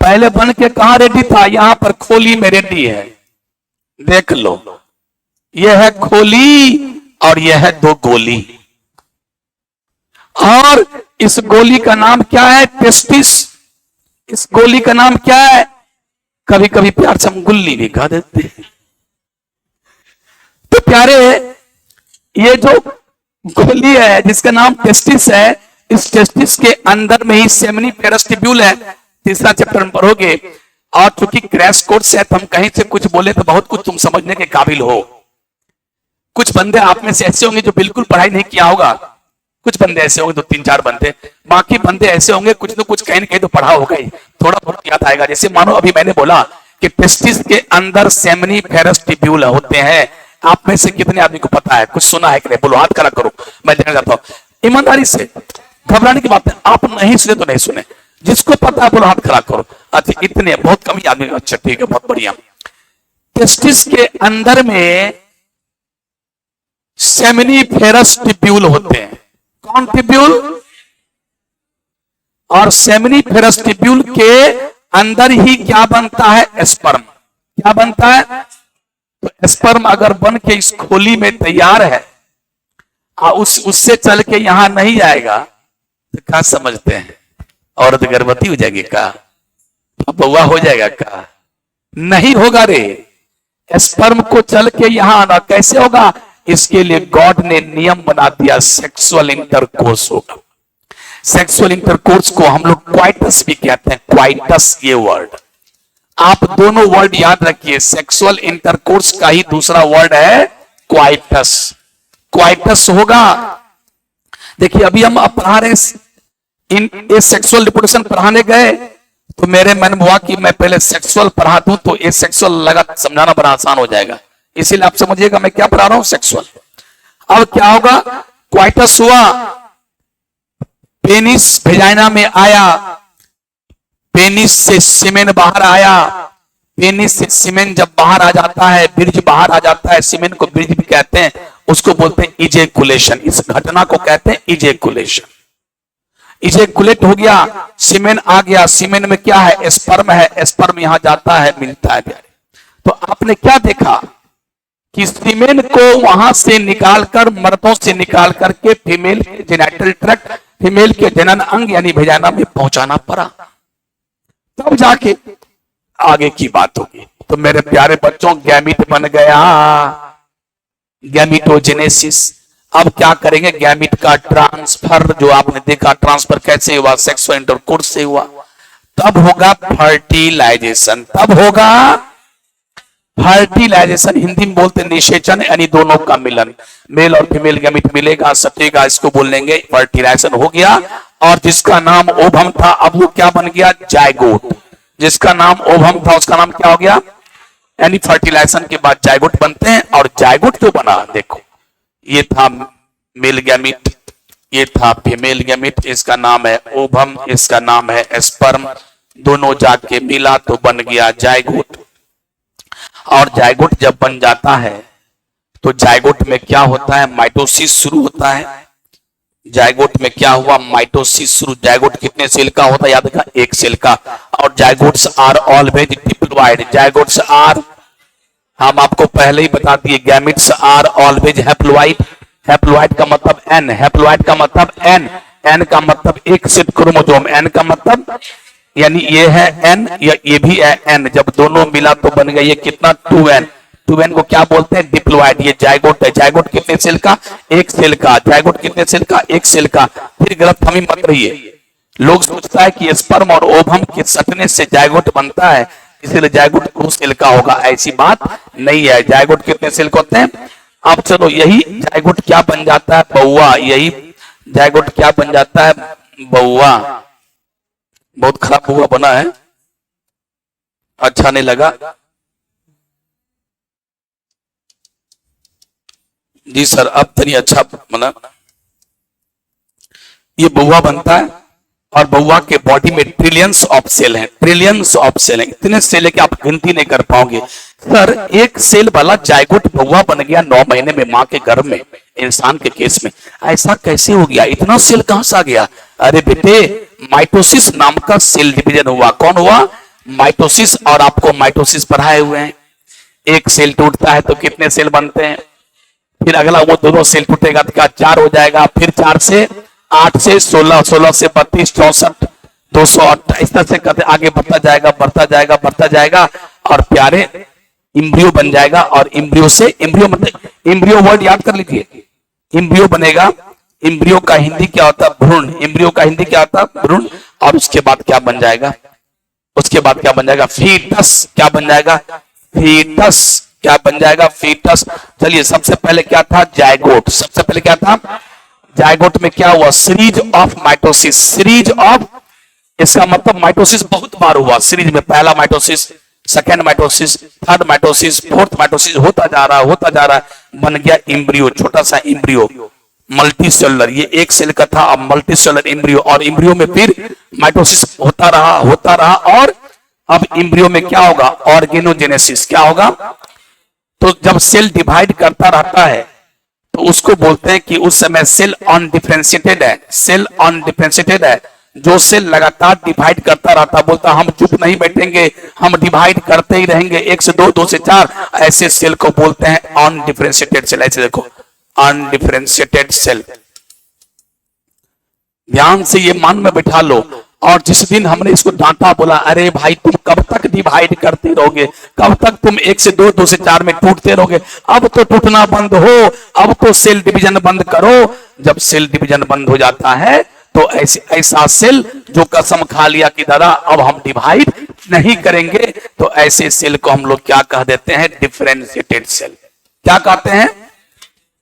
पहले बन के कहां रेडी था, यहां पर खोली में रेडी है। देख लो, यह है खोली और यह है 2 गोली, और इस गोली का नाम क्या है, टेस्टिस। इस गोली का नाम क्या है, कभी कभी प्यार से हम गुल्ली भी कह देते हैं। तो प्यारे, ये जो गोली है जिसका नाम टेस्टिस है, इस टेस्टिस के अंदर में ही सेमिनिफेरस ट्यूब्यूल है। तीसरा चैप्टर में पढ़ोगे। और चूंकि क्रैश कोर्स है तो हम कहीं से कुछ बोले तो बहुत कुछ तुम समझने के काबिल हो। कुछ बंदे आप में से ऐसे होंगे जो बिल्कुल पढ़ाई नहीं किया होगा, कुछ बंदे ऐसे होंगे, 2-3-4 बंदे, बाकी बंदे ऐसे होंगे कुछ तो कुछ कहीं न कहीं तो पढ़ा होगा ही, थोड़ा बहुत याद आएगा। जैसे मानो अभी मैंने बोला कि टेस्टिस के अंदर सेमिनिफेरस ट्यूब्यूल होते हैं। आप में से कितने आदमी को पता है, कुछ सुना है कि नहीं, बोलो, हाथ खड़ा करो, मैं देखना चाहता हूं। ईमानदारी से, घबराने की बात है, आप नहीं सुने तो नहीं सुने, जिसको पता है बोलो हाथ खड़ा करो। अच्छा, इतने बहुत कम ही आदमी, अच्छा ठीक है, बहुत बढ़िया। टेस्टिस के अंदर में सेमिनिफेरस ट्यूब्यूल होते हैं। कौन ट्यूब्यूल? और सेमिनिफेरस ट्यूब्यूल के अंदर ही क्या बनता है, स्पर्म। क्या बनता है? तो स्पर्म अगर बन के इस खोली में तैयार है और उससे चल के यहां नहीं जाएगा तो क्या समझते हैं, औरत गर्भवती हो जाएगी का, बउआ हो जाएगा का? नहीं होगा रे। स्पर्म को चल के यहां आना कैसे होगा? इसके लिए गॉड ने नियम बना दिया, सेक्सुअल इंटरकोर्स होगा। सेक्सुअल इंटरकोर्स को हम लोग क्वाइटस भी कहते हैं, क्वाइटस ये वर्ड। आप दोनों वर्ड याद रखिए, सेक्सुअल इंटरकोर्स का ही दूसरा वर्ड है क्वाइटस। क्वाइटस होगा। देखिए अभी हम पढ़ा रहे ये सेक्सुअल रिप्रोडक्शन पढ़ाने गए तो मेरे मन में हुआ कि मैं पहले सेक्सुअल पढ़ा दूं तो ये सेक्सुअल लगा समझाना बड़ा आसान हो जाएगा, इसीलिए आप समझिएगा मैं क्या पढ़ा रहा हूं, सेक्सुअल। अब क्या होगा, क्वाइटस हुआ, पेनिस वेजाइना में आया, पेनिस से सीमेन बाहर आया, पेनिस से सीमेन जब बाहर आ जाता है, बीज बाहर आ जाता है, सीमेन को बीज भी कहते हैं, उसको बोलते हैं इजेकुलेशन। इस घटना को कहते हैं इजेकुलेशन। इजेकुलेट हो गया, सीमेन आ गया, सीमेन में क्या है, स्पर्म है, स्पर्म यहां जाता है, मिलता है। तो आपने क्या देखा कि सीमेन को वहां से निकालकर, मर्दों से निकाल करके फीमेल के जेनिटल ट्रैक्ट, फीमेल के जनन अंग यानी वेजाइना में पहुंचाना पड़ा, तब जाके आगे की बात होगी। तो मेरे प्यारे बच्चों, गैमीट बन गया, गैमीटोजेनेसिस। अब क्या करेंगे, गैमीट का ट्रांसफर, जो आपने देखा ट्रांसफर कैसे हुआ, सेक्सुअल इंटरकोर्स से हुआ। तब होगा फर्टिलाइजेशन, तब होगा फर्टिलाइजेशन, हिंदी में बोलते निषेचन, यानी दोनों का मिलन, मेल और फीमेल गैमीट मिलेगा, सटेगा, इसको बोलेंगे फर्टिलाइजेशन हो गया। और जिसका नाम ओवम था अब वो क्या बन गया, जायगोट। जिसका नाम ओवम था उसका नाम क्या हो गया, यानी फर्टिलाइजेशन के बाद जायगोट बनते हैं। और जायगोट जो बना, देखो ये था मेल गैमीट, ये था फीमेल गैमीट, इसका नाम है ओवम, इसका नाम है स्पर्म, दोनों जाके मिला तो बन गया जायगोट। और जायगोट जब बन जाता है तो जायगोट में क्या होता है, माइटोसिस शुरू होता है। जायगोट में क्या हुआ, माइटोसिस शुरू। जायगोट कितने सेल का होता है, याद रखा, 1 सेल का। और zygotes are always diploid, zygotes are, हम आपको पहले ही बता दिए, gametes are always haploid. Haploid का मतलब एन, हैप्लॉइड का मतलब एन, एन का मतलब एक सेट क्रोमोसोम, एन का मतलब यानी ये है एन, ये भी है एन, जब दोनों मिला तो बन गया ये कितना, 2n। 2n को क्या बोलते हैं, डिप्लॉइड। ये जायगोट है। जायगोट कितने सेल का, 1 सेल का। जायगोट कितने सेल का, 1 सेल का। फिर गलतफहमी मत रहिए, लोग सोचता है कि स्पर्म और ओवम के सटने से जायगोट बनता है, इसीलिए जायगोट 2 सेल का होगा, ऐसी बात नहीं है। जायगोट कितने सेल का होते हैं। अब चलो, यही जायगोट क्या बन जाता है, बउआ। यही जायगोट क्या बन जाता है, बउआ। बहुत खराब हुआ बना है, अच्छा नहीं लगा जी सर, अब तनी अच्छा मतलब ये बउआ बनता है और बउआ के बॉडी में ट्रिलियंस ऑफ सेल हैं, ट्रिलियंस ऑफ सेल हैं, इतने सेल है कि आप गिनती नहीं कर पाओगे सर। एक सेल वाला जायगोट बउआ बन गया 9 महीने में मां के गर्भ में। इंसान के केस में ऐसा कैसे हो गया? इतना सेल कहां से आ गया? अरे बेटे, माइटोसिस नाम का सेल डिवीजन हुआ। कौन हुआ? माइटोसिस। और आपको माइटोसिस पढ़ाए हुए हैं। एक सेल टूटता है तो कितने सेल बनते हैं? फिर अगला वो दोनों सेल टूटेगा तो क्या 4 हो जाएगा, फिर 4 से 8 से 16, 16 से 32, 64, 208, इस तरह से करते आगे बढ़ता जाएगा, बढ़ता जाएगा, बढ़ता जाएगा और प्यारे इम्ब्रियो बन जाएगा। और इम्ब्रियो से, इम्ब्रियो मतलब, इम्ब्रियो वर्ड याद कर लीजिए, इम्ब्रियो बनेगा। इम्ब्रियो का हिंदी क्या होता है? भ्रूण। इम्ब्रियो का हिंदी क्या होता है? भ्रूण। और उसके बाद क्या बन जाएगा? उसके बाद क्या बन जाएगा? फीटस। क्या बन जाएगा? फीटस। क्या बन जाएगा? फीटस। चलिए, सबसे पहले क्या था? जायगोट। सबसे पहले क्या था? जायगोट में क्या हुआ? Series of mitosis. Series of, इसका मतलब माइटोसिस बहुत बार हुआ। सीरीज में पहला mitosis, second mitosis, third mitosis, fourth mitosis, होता जा रहा, होता जा रहा, बन गया इम्ब्रियो, छोटा सा इम्ब्रियो, मल्टी सेलुलर। ये एक सेल का था, अब मल्टी सेलुलर इम्ब्रियो। और इम्ब्रियो में फिर माइटोसिस होता रहा, होता रहा। और अब इम्ब्रियो में क्या होगा? ऑर्गेनोजेनेसिस। क्या होगा? तो जब सेल डिवाइड करता रहता है तो उसको बोलते हैं कि उस समय सेल अनडिफरेंशिएटेड है। सेल अनडिफरेंशिएटेड है। जो सेल लगातार डिवाइड करता रहता, बोलता हम चुप नहीं बैठेंगे, हम डिवाइड करते ही रहेंगे, 1 से 2, 2 से 4, ऐसे सेल को बोलते हैं अनडिफरेंशिएटेड सेल। ऐसे देखो, अनडिफरेंशिएटेड सेल। ध्यान से ये मान में बिठा लो। और जिस दिन हमने इसको डांटा, बोला अरे भाई तुम कब तक डिवाइड करते रहोगे, कब तक तुम 1 से 2, 2 से 4 में टूटते रहोगे, अब तो टूटना बंद हो, अब तो सेल डिवीजन बंद करो। जब सेल डिवीजन बंद हो जाता है तो ऐसा सेल जो कसम खा लिया कि दादा अब हम डिवाइड नहीं करेंगे, तो ऐसे सेल को हम लोग क्या कह देते हैं? Differentiated cell. क्या कहते हैं?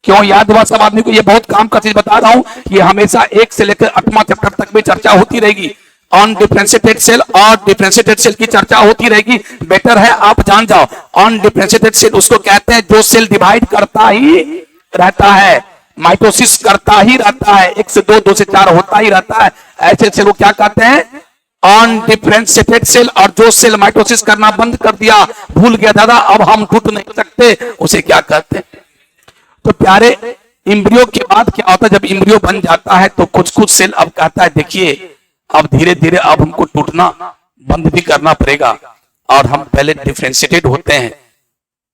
क्यों याद हुआ सब आदमी को? ये बहुत काम का चीज बता रहा हूं। ये हमेशा 1 से लेकर 8वां चैप्टर तक में चर्चा होती रहेगी। अनडिफरेंशिएटेड सेल और डिफरेंशिएटेड सेल की चर्चा होती रहेगी। बेटर है आप जान जाओ। अनडिफरेंशिएटेड सेल उसको कहते हैं जो सेल डिवाइड करता ही रहता है, माइटोसिस करता ही रहता है, 1 से 2, 2 से 4 होता ही रहता है। ऐसे सेल को क्या कहते हैं? Undifferentiated cell. और जो सेल माइटोसिस करना बंद कर दिया, भूल गया दादा अब हम टूट नहीं सकते, उसे क्या कहते हैं? तो प्यारे, इम्ब्रियो के बाद क्या होता है? जब इम्ब्रियो बन जाता है तो कुछ कुछ सेल अब कहता है देखिए अब धीरे धीरे अब हमको टूटना बंद भी करना पड़ेगा, और हम पहले डिफरेंशिएटेड होते हैं,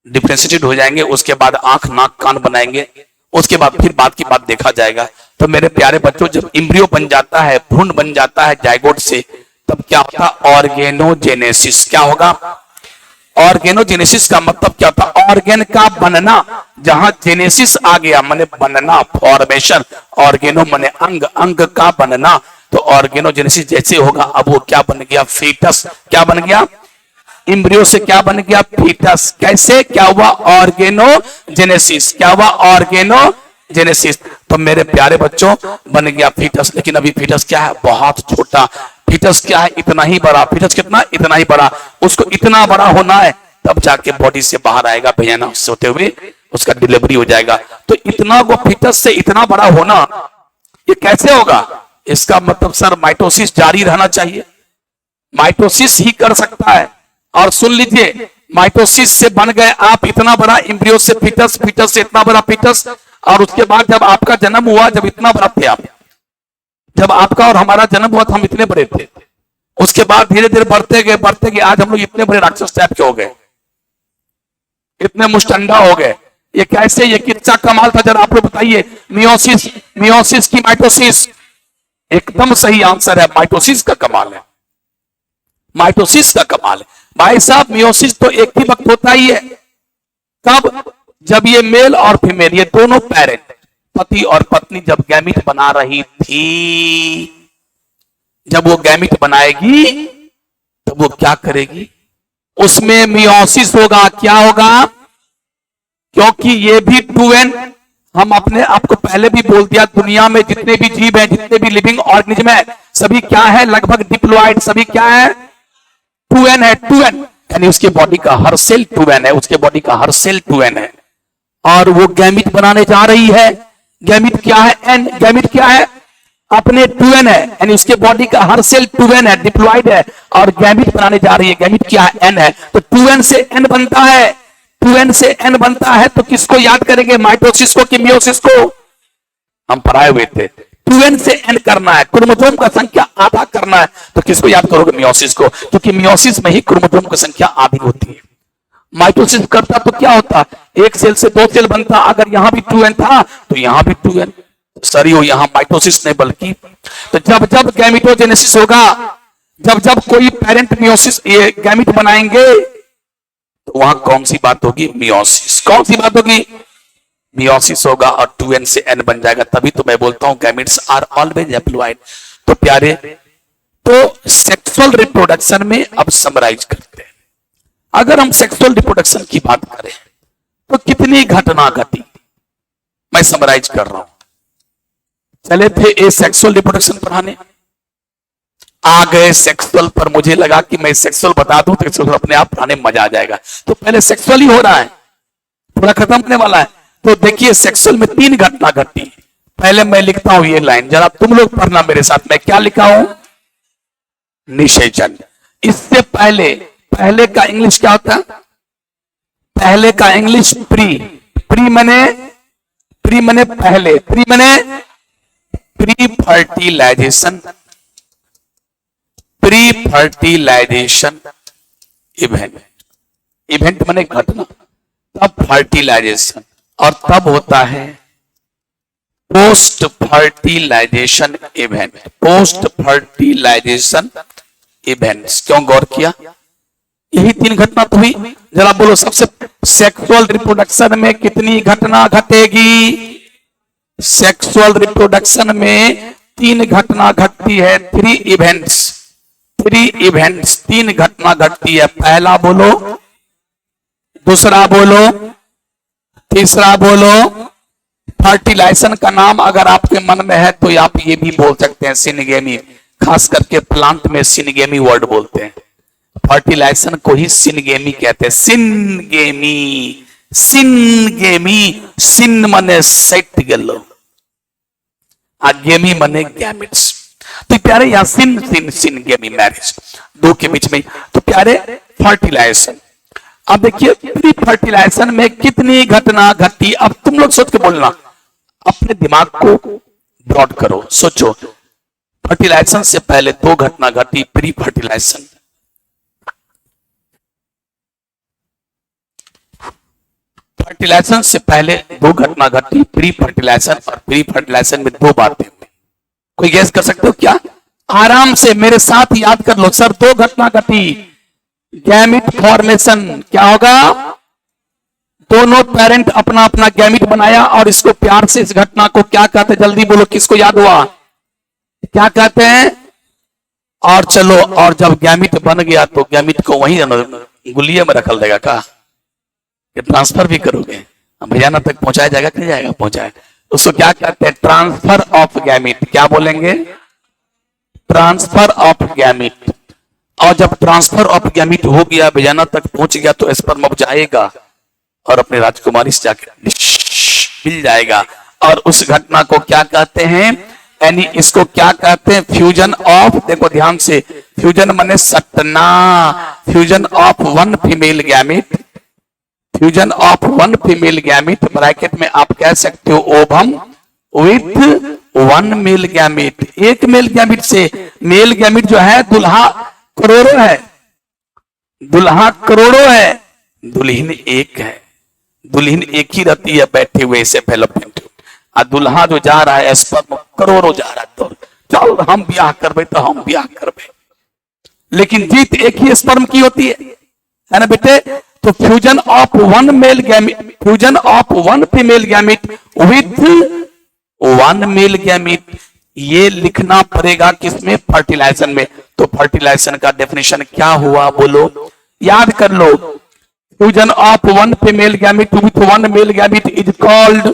डिफरेंशिएटेड हो जाएंगे, उसके बाद आंख नाक कान बनाएंगे, उसके बाद फिर बात की बात देखा जाएगा। तो मेरे प्यारे बच्चों, जब इम्ब्रियो बन जाता है, भ्रूण बन जाता है जायगोट से, तब क्या होता? ऑर्गेनोजेनेसिस। क्या होगा? ऑर्गेनोजेनेसिस का मतलब क्या था? ऑर्गेन का बनना। जहां जेनेसिस आ गया माने बनना, फॉर्मेशन, ऑर्गेनो माने अंग, अंग का बनना, तो ऑर्गेनोजेनेसिस जैसे होगा अब वो क्या बन गया? फीटस। क्या बन गया? इम्ब्रियो से क्या बन गया? फीटस। कैसे? क्या हुआ? ऑर्गेनोजेनेसिस। क्या हुआ? ऑर्गेनोजेनेसिस। तो मेरे प्यारे बच्चों, बन गया फीटस। लेकिन अभी फीटस क्या है? बहुत छोटा। फीटस क्या है? इतना ही बड़ा। फीटस कितना? इतना ही बड़ा। उसको इतना बड़ा होना है तब जाके बॉडी से बाहर आएगा, भैया होते हुए उसका डिलीवरी हो जाएगा। तो इतना वो फीटस से इतना बड़ा होना, ये कैसे होगा? इसका मतलब सर माइटोसिस जारी रहना चाहिए, माइटोसिस ही कर सकता है। और सुन लीजिए, माइटोसिस से बन गए आप इतना बड़ा इम्ब्रियो से फीटस, फीटस से इतना बड़ा फीटस, और उसके बाद जब आपका जन्म हुआ, जब इतना बड़ा थे आप, जब आपका और हमारा जन्म हुआ तो हम इतने बड़े थे। उसके बाद धीरे धीरे बढ़ते गए, बढ़ते गए, आज हम लोग इतने बड़े राक्षस टाइप के हो गए, इतने मुस्टंडा हो गए। ये कैसे? ये कितना कमाल था, जरा आप लोग बताइए। मियोसिस, मियोसिस की माइटोसिस, एकदम सही आंसर है। माइटोसिस का कमाल है, माइटोसिस का कमाल है भाई साहब। मियोसिस तो एक ही वक्त होता ही है। कब? जब ये मेल और फीमेल, ये दोनों पेरेंट, पति और पत्नी जब गैमिट बना रही थी, जब वो गैमिट बनाएगी तो वो क्या करेगी? उसमें मियोसिस होगा। क्या होगा? क्योंकि ये भी 2n, हम अपने आपको पहले भी बोल दिया, दुनिया में जितने भी जीव हैं, जितने भी लिविंग ऑर्गेनिज्म है, सभी क्या है? लगभग डिप्लॉइड। सभी क्या है? 2n है, 2n। यानी उसके बॉडी का हर सेल 2n है, उसके बॉडी का हर सेल 2n है, और वो गैमिट बनाने जा रही है। गैमिट क्या है? n। गैमिट क्या है? अपने 2n है, यानी उसके बॉडी का हर सेल 2n है, डिप्लॉइड है, और गैमिट बनाने जा रही है। गैमिट क्या है? n है। तो 2n से n बनता है, 2n से n बनता है, तो किसको याद करेंगे? माइटोसिस को कि मियोसिस को? हम पढ़ाए हुए थे 2n से n करना है, क्रोमोसोम का संख्या आधा करना है, तो किसको याद करोगे? मियोसिस को, क्योंकि मियोसिस में ही क्रोमोसोम की संख्या आधी होती है। माइटोसिस करता तो क्या होता? एक सेल से 2 सेल बनता, अगर यहां भी 2n था तो यहां भी 2n। सॉरी, वो यहां माइटोसिस नहीं बल्कि, तो जब जब गैमिटोजेनेसिस होगा, जब जब कोई पेरेंट मियोसिस ये गैमिट बनाएंगे, तो वहां कौन सी बात होगी? मियोसिस। कौन सी बात होगी? मियोसिस होगा, और 2n से n बन जाएगा। तभी तो मैं बोलता हूं गैमिट्स आर ऑलवेज हैप्लोइड। तो प्यारे, तो सेक्सुअल रिप्रोडक्शन में अब समराइज करते हैं। अगर हम सेक्सुअल रिप्रोडक्शन की बात करें तो कितनी घटना घटी, मैं समराइज कर रहा हूं। चले थे ए सेक्सुअल रिप्रोडक्शन पढ़ाने, आ गए सेक्सुअल पर, मुझे लगा कि मैं सेक्सुअल बता दूं तो अपने आप पढ़ाने में मजा आ जाएगा। तो पहले सेक्सुअल ही हो रहा है, थोड़ा खत्म होने वाला है। तो देखिए सेक्सुअल में 3 घटना घटी। पहले मैं लिखता हूं ये लाइन, जरा तुम लोग पढ़ना मेरे साथ। मैं क्या लिखा हूं? निषेचन। इससे पहले, पहले का इंग्लिश क्या होता है? पहले का इंग्लिश प्री। प्री मने पहले, प्री मने pre fertilisation, pre fertilisation event. Event मने घटना, तब फर्टिलाइजेशन, और तब होता है post fertilisation event. Post fertilisation events. क्यों गौर किया? यही 3 घटना तो हुई। जरा बोलो, सबसे सेक्सुअल रिप्रोडक्शन में कितनी घटना घटेगी? सेक्सुअल रिप्रोडक्शन में 3 घटना घटती है। 3 इवेंट्स, 3 इवेंट्स, 3 घटना घटती है। पहला बोलो, दूसरा बोलो, तीसरा बोलो। फर्टिलाइजेशन का नाम अगर आपके मन में है तो आप ये भी बोल सकते हैं सिनगेमी। खास करके प्लांट में सिनगेमी वर्ड बोलते हैं। फर्टिलाइजेशन को ही सिनगेमी कहते हैं। सिनगेमी, सिनगेमी, सिन मने सेट गेलो, गेमी मने गैमिट्स। तो प्यारे यहां सिन सिन सिनगेमी मैरिज, 2 के बीच में। तो प्यारे फर्टिलाइजेशन, अब देखिए प्री फर्टिलाइजेशन में कितनी घटना घटी। अब तुम लोग सोच के बोलना, अपने दिमाग को ब्रॉड करो, सोचो। फर्टिलाइजेशन से पहले 2 घटना घटी प्री फर्टिलाइजेशन। फर्टिलाइजेशन से पहले 2 घटना घटी प्री फर्टिलाइजेशन, और प्री फर्टिलाइजेशन में 2 बातें हुई। कोई गैस कर सकते हो क्या? आराम से मेरे साथ याद कर लो सर। 2 घटना घटी। गैमिट फॉर्मेशन क्या होगा? दोनों पेरेंट अपना अपना गैमिट बनाया, और इसको प्यार से, इस घटना को क्या कहते हैं? जल्दी बोलो, किसको याद हुआ? क्या कहते हैं? और चलो, और जब गैमिट बन गया तो गैमिट को वहीं गुलिया में रखल देगा का? ट्रांसफर भी करोगे, भैयाना तक पहुंचाया जाएगा कि नहीं जाएगा? पहुंचाए। उसको क्या कहते हैं? Transfer of gamete. क्या बोलेंगे? Transfer of gamete. और जब ट्रांसफर ऑफ गैमिट हो गया, भैयाना तक पहुंच गया, तो स्पर्म अब जाएगा और अपने राजकुमारी से जाकर मिल जाएगा। और उस घटना को क्या कहते हैं? यानी इसको क्या कहते हैं? फ्यूजन ऑफ, देखो ध्यान से, फ्यूजन माने सटना। Fusion of 1 female gamete, fusion of 1 female gamete, bracket में आप कह सकते हो ओवम विथ 1 मेल गैमिट। एक मेल गैमिट से, मेल गैमिट जो है दुल्हा करोड़ों है, दुल्हा करोड़ों है, दुल्हन एक है। दुल्हन एक ही रहती है बैठे हुए से डेवलपमेंट, और दुल्हा जो जा रहा है स्पर्म करोड़ों जा रहा है। तो चल हम ब्याह करबे तो हम ब्याह करबे, लेकिन जीत एक ही स्पर्म की होती है ना बेटे? तो fusion of 1 male gamete, fusion of 1 female gamete with 1 male gamete, ये लिखना पड़ेगा किसमें? फर्टिलाइजेशन में। तो फर्टिलाइजेशन का डेफिनेशन क्या हुआ बोलो? याद कर लो, fusion of 1 female gamete with 1 male gamete is called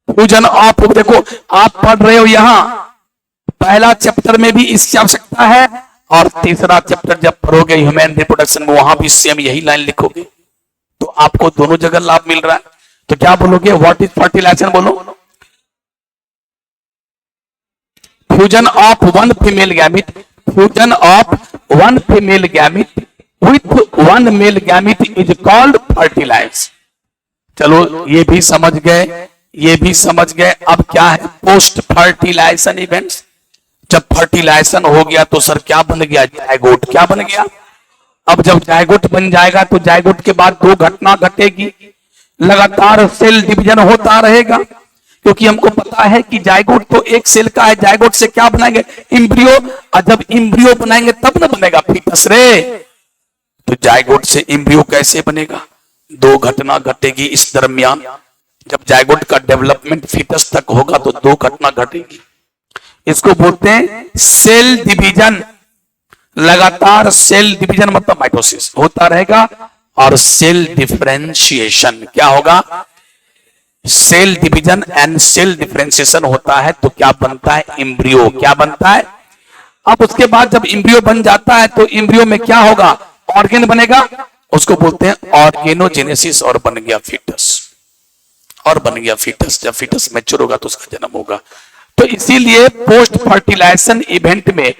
fusion of. देखो आप पढ़ रहे हो यहां, पहला चैप्टर में भी इसकी आवश्यकता है, और तीसरा चैप्टर जब पढ़ोगे ह्यूमन रिप्रोडक्शन में, वहां भी सेम यही लाइन लिखोगे, तो आपको दोनों जगह लाभ मिल रहा है। तो क्या बोलोगे? What is fertilisation? बोलो। Fusion of one female gamete, fusion of one female gamete with one male gamete is called fertilisation. चलो ये भी समझ गए, ये भी समझ गए। अब क्या है पोस्ट फर्टिलाइजेशन इवेंट्स? जब फर्टिलाइजेशन हो गया तो सर क्या बन गया? जायगोट। क्या बन गया? अब जब जायगोट बन जाएगा तो जायगोट के बाद दो घटना घटेगी, लगातार सेल डिवीजन होता रहेगा, क्योंकि हमको पता है कि जायगोट तो एक सेल का है। जायगोट से क्या बनाएंगे? एम्ब्रियो। और जब एम्ब्रियो बनाएंगे तब ना बनेगा फीटस रे। तो जायगोट से एम्ब्रियो कैसे बनेगा? दो घटना घटेगी इस दरमियान। जब जायगोट का डेवलपमेंट फीटस तक होगा तो दो घटना घटेगी, इसको बोलते हैं सेल डिवीजन। लगातार सेल डिवीजन मतलब माइटोसिस होता रहेगा, और सेल डिफरेंशिएशन क्या होगा? Cell division and cell differentiation होता है तो क्या बनता है? एम्ब्रियो। क्या बनता है? अब उसके बाद जब एम्ब्रियो बन जाता है तो एम्ब्रियो में क्या होगा? ऑर्गेन बनेगा, उसको बोलते हैं ऑर्गेनोजेनेसिस, और बन गया फीटस। और बन गया फीटस। जब फीटस मैच्योर होगा तो उसका जन्म होगा। तो इसीलिए पोस्ट फर्टिलाइजेशन इवेंट में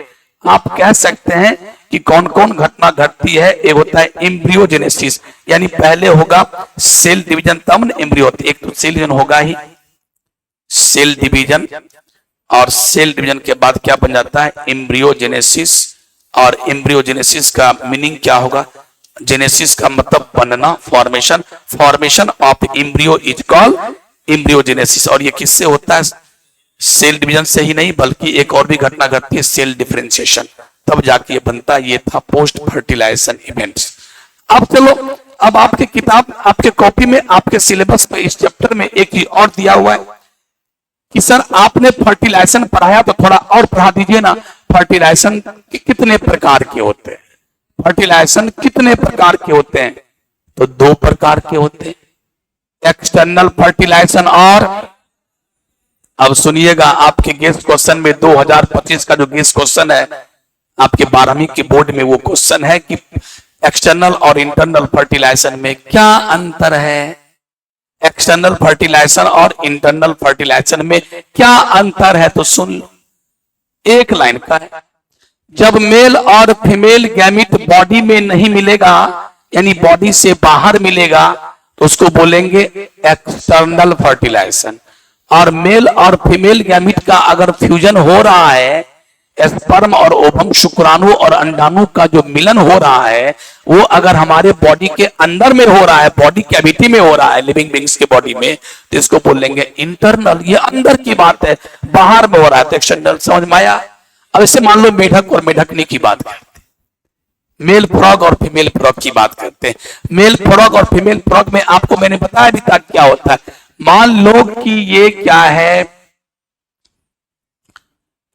आप कह सकते हैं कि कौन कौन घटना घटती है। एक होता है एम्ब्रियोजेनेसिस, यानी पहले होगा सेल डिवीजन तब न एम्ब्रियो होती है। एक तो सेल डिवीजन होगा ही, सेल डिवीजन, और सेल डिवीजन के बाद क्या बन जाता है? एम्ब्रियोजेनेसिस। और एम्ब्रियोजेनेसिस का मीनिंग क्या होगा? जेनेसिस का मतलब बनना, formation. Formation of embryo is called embryogenesis. और ये किससे होता है? सेल डिवीजन से ही नहीं, बल्कि एक और भी घटना घटती है, सेल डिफरेंशिएशन, तब जाके ये बनता है। ये था पोस्ट फर्टिलाइजेशन इवेंट्स। अब चलो, अब आपके किताब, आपके कॉपी में, आपके सिलेबस में इस चैप्टर में एक चीज और दिया हुआ है कि सर आपने फर्टिलाइजेशन पढ़ाया तो थोड़ा और पढ़ा दीजिए ना। फर्टिलाइजेशन कितने प्रकार के होते हैं? फर्टिलाइजेशन कितने प्रकार के होते हैं? तो दो प्रकार के होते हैं, एक्सटर्नल फर्टिलाइजेशन और, अब सुनिएगा आपके गेस्ट क्वेश्चन में 2025 का जो गेस्ट क्वेश्चन है आपके 12वीं के बोर्ड में, वो क्वेश्चन है कि एक्सटर्नल और इंटरनल फर्टिलाइजेशन में क्या अंतर है? एक्सटर्नल फर्टिलाइजेशन और इंटरनल फर्टिलाइजेशन में क्या अंतर है? तो सुन लो, एक लाइन का है। जब मेल और फीमेल गैमिट बॉडी में नहीं मिलेगा, यानी बॉडी से बाहर मिलेगा, तो उसको बोलेंगे एक्सटर्नल फर्टिलाइजेशन। और मेल और फीमेल गैमिट का अगर फ्यूजन हो रहा है, स्पर्म और ओवम, शुक्राणु और अंडाणु का जो मिलन हो रहा है, वो अगर हमारे बॉडी के अंदर में हो रहा है, बॉडी कैविटी में हो रहा है, लिविंग बीइंग्स के बॉडी में, तो इसको बोलेंगे इंटरनल। ये अंदर की बात है, बाहर में हो रहा है तो एक्सटर्नल। समझ में आया? अब इससे मान लो मेढक और मेढकनी की बात करते हैं, मेल फ्रॉग और फीमेल फ्रॉग की बात करते हैं। मेल फ्रॉग और फीमेल फ्रॉग में आपको मैंने बताया अभी तक क्या होता है। मान लो कि ये क्या है?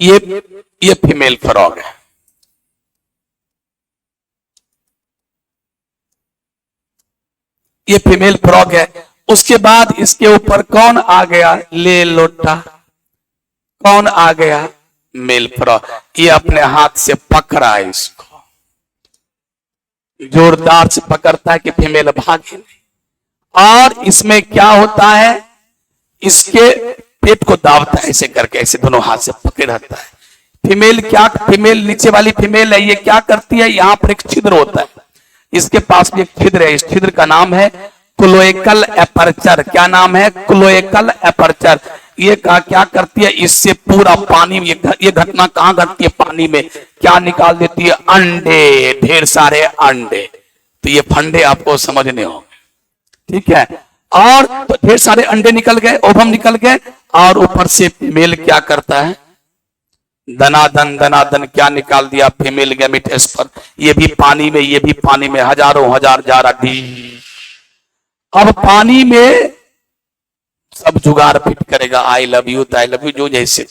ये फीमेल फ्रॉग है, ये फीमेल फ्रॉग है। उसके बाद इसके ऊपर कौन आ गया? ले लोटा। कौन आ गया? Male frog. ये अपने हाथ से पकड़ा है, इसको जोरदार से पकड़ता है कि फीमेल भागे नहीं। और इसमें क्या होता है? इसके पेट को दाबता है ऐसे करके, ऐसे दोनों हाथ से पकड़े रहता है। फीमेल क्या, फीमेल नीचे वाली फीमेल है, ये क्या करती है? यहाँ पर एक छिद्र होता है, इसके पास भी एक छिद्र है, इस छिद्र का नाम है क्लोएकल एपर्चर। क्या नाम है? Cloacal aperture. ये क्या करती है? इससे पूरा पानी, ये घटना कहां घटती है? पानी में। क्या निकाल देती है? अंडे, ढेर सारे अंडे। तो ये फंडे आपको समझने होंगे, ठीक है। और तो ढेर सारे अंडे निकल गए, ओवम निकल गए, और ऊपर से मेल क्या करता है? दनादन क्या निकाल दिया? Female gamete sperm. ये भी पानी में, ये भी पानी में, हजारों हजार जा रहा डी। अब पानी में सब जुगाड़ फिट करेगा, आई लव यू, जो जैसे,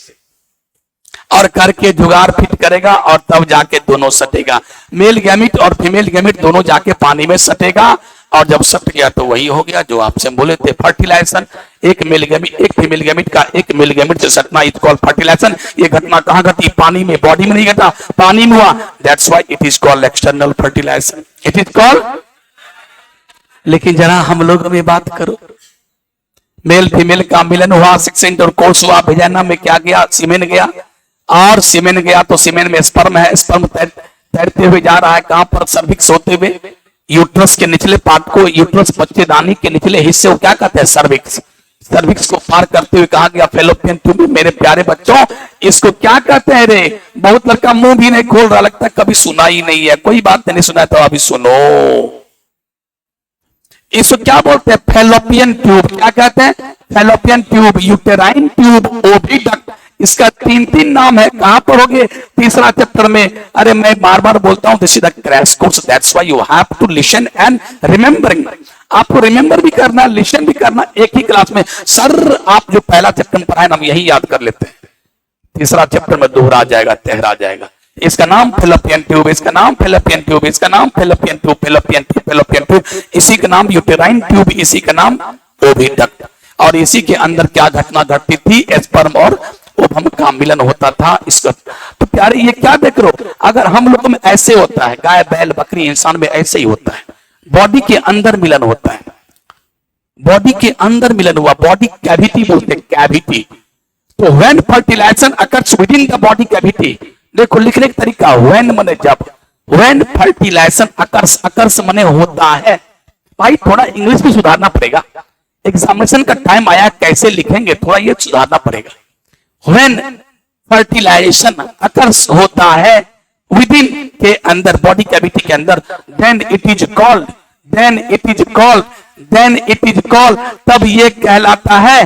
और करके जुगाड़ फिट करेगा, और तब जाके दोनों सटेगा। मेल गैमिट और फीमेल गैमिट दोनों जाके पानी में सटेगा, और जब सट गया तो वही हो गया जो आपसे बोले थे, फर्टिलाइजेशन। एक मेल गैमीट एक फीमेल गैमीट का एक मेल गैमीट से सटना इज कॉल्ड फर्टिलाइजेशन। ये घटना कहां घटी? पानी में, बॉडी में नहीं घटा, पानी में हुआ। That's why it is called external fertilisation, it is called. लेकिन जरा हम लोगों में बात करो, मेल फीमेल का मिलन हुआ, सेक्स इंटरकोर्स हुआ, वेजाइना में क्या गया? सीमेन गया, और सीमेन गया तो सीमेन में स्पर्म है, स्पर्म तैरते हुए जा रहा है कहां पर? सर्विक्स होते हुए यूट्रस के निचले पार्ट को, यूट्रस बच्चेदानी के निचले हिस्से को क्या कहते हैं? सर्विक्स। सर्विक्स को पार करते हुए कहा गया फेलोपियन ट्यूब। मेरे प्यारे बच्चों, इसको क्या कहते हैं रे? बहुत लड़का मुंह भी नहीं खोल रहा, लगता है कभी सुना ही नहीं है। कोई बात नहीं सुना तो अभी सुनो, इसको क्या बोलते हैं? Fallopian tube. क्या कहते हैं? Fallopian tube, uterine tube, oviduct. इसका तीन तीन नाम है। कहां पर होगे? तीसरा चैप्टर में। अरे मैं बार बार बोलता हूं, this is the crash course, that's why you have to listen and remembering. आपको रिमेंबर भी करना, लिसन भी करना एक ही क्लास में। सर आप जो पहला चैप्टर पढ़ाए ना, हम यही याद कर लेते हैं, तीसरा चैप्टर में दोहरा जाएगा, तहरा जाएगा। इसका नाम फेलोपियन ट्यूब, इसका नाम फेलोपियन ट्यूब, इसका नाम fallopian tube, fallopian tube, fallopian tube. इसी का नाम यूटेराइन ट्यूब, इसी का नाम ओविडक्ट। और इसी के अंदर क्या घटना घटती थी? स्पर्म और ओवम का मिलन होता था। इसका तो प्यारे ये क्या देख रहे हो? अगर हम लोगों में ऐसे होता है, गाय बैल बकरी इंसान में ऐसे ही होता है, बॉडी के अंदर मिलन होता है, बॉडी के अंदर मिलन हुआ, बॉडी कैविटी बोलते हैं, कैविटी। तो when fertilisation occurs within the body cavity, देखो लिखने का तरीका, व्हेन माने जब, व्हेन फर्टिलाइजेशन अकर्स, अकर्स माने होता है। भाई थोड़ा इंग्लिश भी सुधारना पड़ेगा, एग्जामिनेशन का टाइम आया, कैसे लिखेंगे थोड़ा ये सुधारना पड़ेगा। व्हेन फर्टिलाइजेशन अकर्स होता है विद इन के अंदर, बॉडी कैविटी के अंदर, then it is called, then it is called, then it is called, तब ये कहलाता है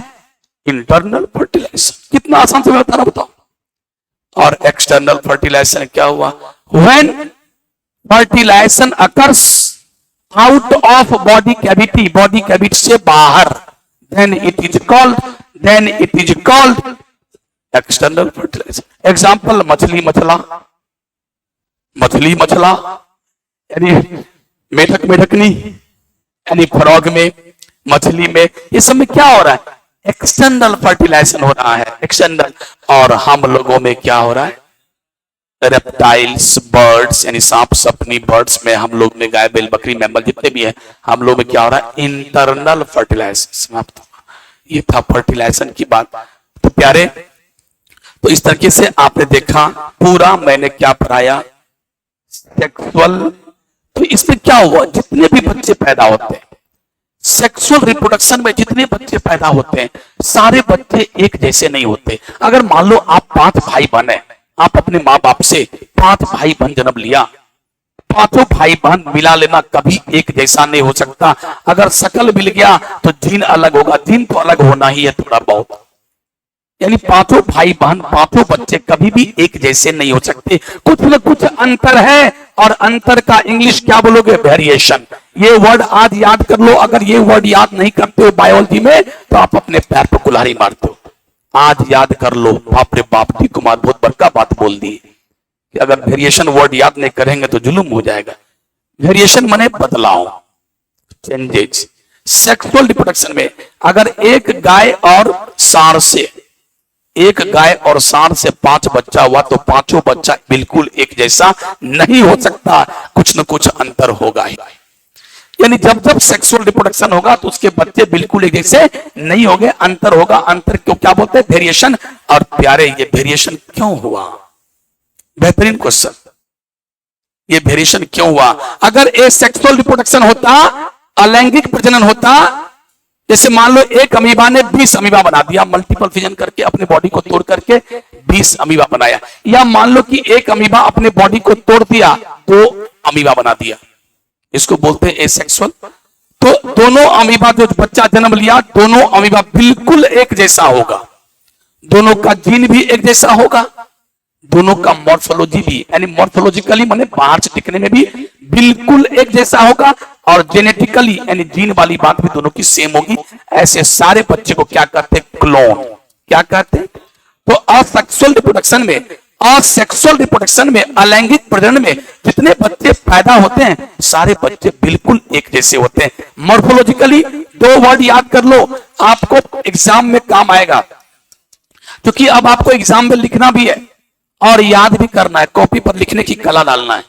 इंटरनल फर्टिलाइजेशन। कितना आसान से बता रहा बताओ। और एक्सटर्नल फर्टिलाइजेशन क्या हुआ? When fertilisation occurs out of body cavity, body cavity से बाहर, then it is called, then it is called external fertilisation. Example, मछली मछला, मछली मछला, यानी मेढक मेढकनी, यानी फ्रॉग में, मछली में, इस सब में क्या हो रहा है? एक्सटर्नल फर्टिलाइजेशन हो रहा है, एक्सटर्नल। और हम लोगों में क्या हो रहा है? रेप्टाइल्स, बर्ड्स, यानी सांप सपनी, बर्ड्स में, हम लोग में, गाय बैल बकरी मैमल जितने भी हैं, हम लोग में क्या हो रहा है? इंटरनल फर्टिलाइजेशन समाप्त। ये था फर्टिलाइजेशन की बात। तो प्यारे, तो इस तरीके से आपने देखा पूरा मैंने क्या पढ़ाया, सेक्सुअल। तो इसमें क्या हुआ? जितने भी बच्चे पैदा होते हैं, सेक्सुअल रिप्रोडक्शन में जितने बच्चे पैदा होते हैं, सारे बच्चे एक जैसे नहीं होते। अगर मान लो आप 5 भाई बहन है, आप अपने माँ बाप से 5 भाई बहन जन्म लिया, पांचों भाई बहन मिला लेना कभी एक जैसा नहीं हो सकता। अगर शकल मिल गया तो जीन अलग होगा, जीन तो अलग होना ही है थोड़ा बहुत। यानी पांचों भाई बहन, पांचों बच्चे कभी भी एक जैसे नहीं हो सकते, कुछ न कुछ अंतर है। और अंतर का इंग्लिश क्या बोलोगे? वेरिएशन। ये वर्ड आज याद कर लो। अगर ये वर्ड याद नहीं करते हो बायोलॉजी में तो आप अपने पैर पर कुल्हाड़ी मारते हो। आज याद कर लो। बाप रे बाप, डी कुमार बहुत बड़का बात बोल दी कि अगर वेरिएशन वर्ड याद नहीं करेंगे तो जुलूम हो जाएगा। वेरिएशन माने बदलाव, चेंजेस। सेक्सुअल रिप्रोडक्शन में अगर एक गाय और सांड से, एक गाय और सांड से 5 बच्चा हुआ तो पांचों बच्चा बिल्कुल एक जैसा नहीं हो सकता, कुछ न कुछ अंतर होगा ही। यानी जब जब सेक्सुअल रिप्रोडक्शन होगा तो उसके बच्चे बिल्कुल एक जैसे नहीं होंगे, अंतर होगा। अंतर क्यों क्या बोलते हैं? वेरिएशन। और प्यारे, ये वेरिएशन क्यों हुआ? बेहतरीन क्वेश्चन। ये वेरिएशन क्यों हुआ? अगर ए सेक्सुअल रिप्रोडक्शन होता, अलैंगिक प्रजनन होता, जैसे मान लो एक अमीबा ने 20 अमीबा बना दिया, मल्टीपल फिजन करके अपने बॉडी को तोड़ करके 20 अमीबा बनाया, या मान लो कि एक अमीबा अपने बॉडी को तोड़ दिया, 2 अमीबा बना दिया, इसको बोलते हैं एसेक्सुअल। तो दोनों अमीबा जो बच्चा जन्म लिया, दोनों अमीबा बिल्कुल एक जैसा होगा, दोनों का जीन भी एक जैसा होगा, दोनों का मॉर्फोलॉजी भी, यानी मॉर्फोलॉजिकली माने बाहर से दिखने में भी बिल्कुल एक जैसा होगा, और जेनेटिकली यानी जीन वाली बात भी दोनों की सेम होगी। ऐसे सारे बच्चे को क्या कहते हैं? क्लोन। क्या कहते हैं? तो असेक्सुअल रिप्रोडक्शन में और सेक्सुअल रिप्रोडक्शन में, अलैंगिक प्रजनन में जितने बच्चे पैदा होते हैं सारे बच्चे बिल्कुल एक जैसे होते हैं। मॉर्फोलॉजिकली 2 वर्ड याद कर लो, आपको एग्जाम में काम आएगा, क्योंकि अब आपको एग्जाम में लिखना भी है और याद भी करना है, कॉपी पर लिखने की कला डालना है।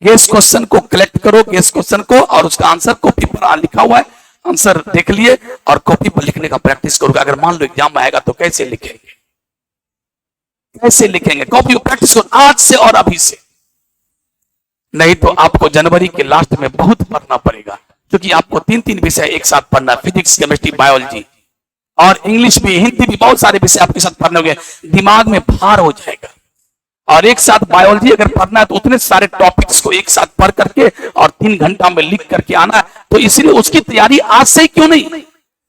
गेस क्वेश्चन को कलेक्ट करो, गेस क्वेश्चन को, और उसका आंसर कॉपी पर लिखा हुआ है, आंसर देख लिए और कॉपी पर लिखने का प्रैक्टिस करोगे। अगर मान लो एग्जाम में आएगा तो कैसे लिखेंगे, कैसे लिखेंगे, कॉपी प्रैक्टिस करो आज से और अभी से, नहीं तो आपको जनवरी के लास्ट में बहुत पढ़ना पड़ेगा, क्योंकि आपको 3 विषय एक साथ पढ़ना, फिजिक्स, केमिस्ट्री, बायोलॉजी और इंग्लिश भी, हिंदी भी, बहुत सारे विषय आपके साथ पढ़ने होंगे, दिमाग में भार हो जाएगा। और एक साथ बायोलॉजी अगर पढ़ना है तो उतने सारे टॉपिक्स को एक साथ पढ़ करके और 3 घंटा में लिख करके आना है, तो इसलिए उसकी तैयारी आज से ही क्यों नहीं,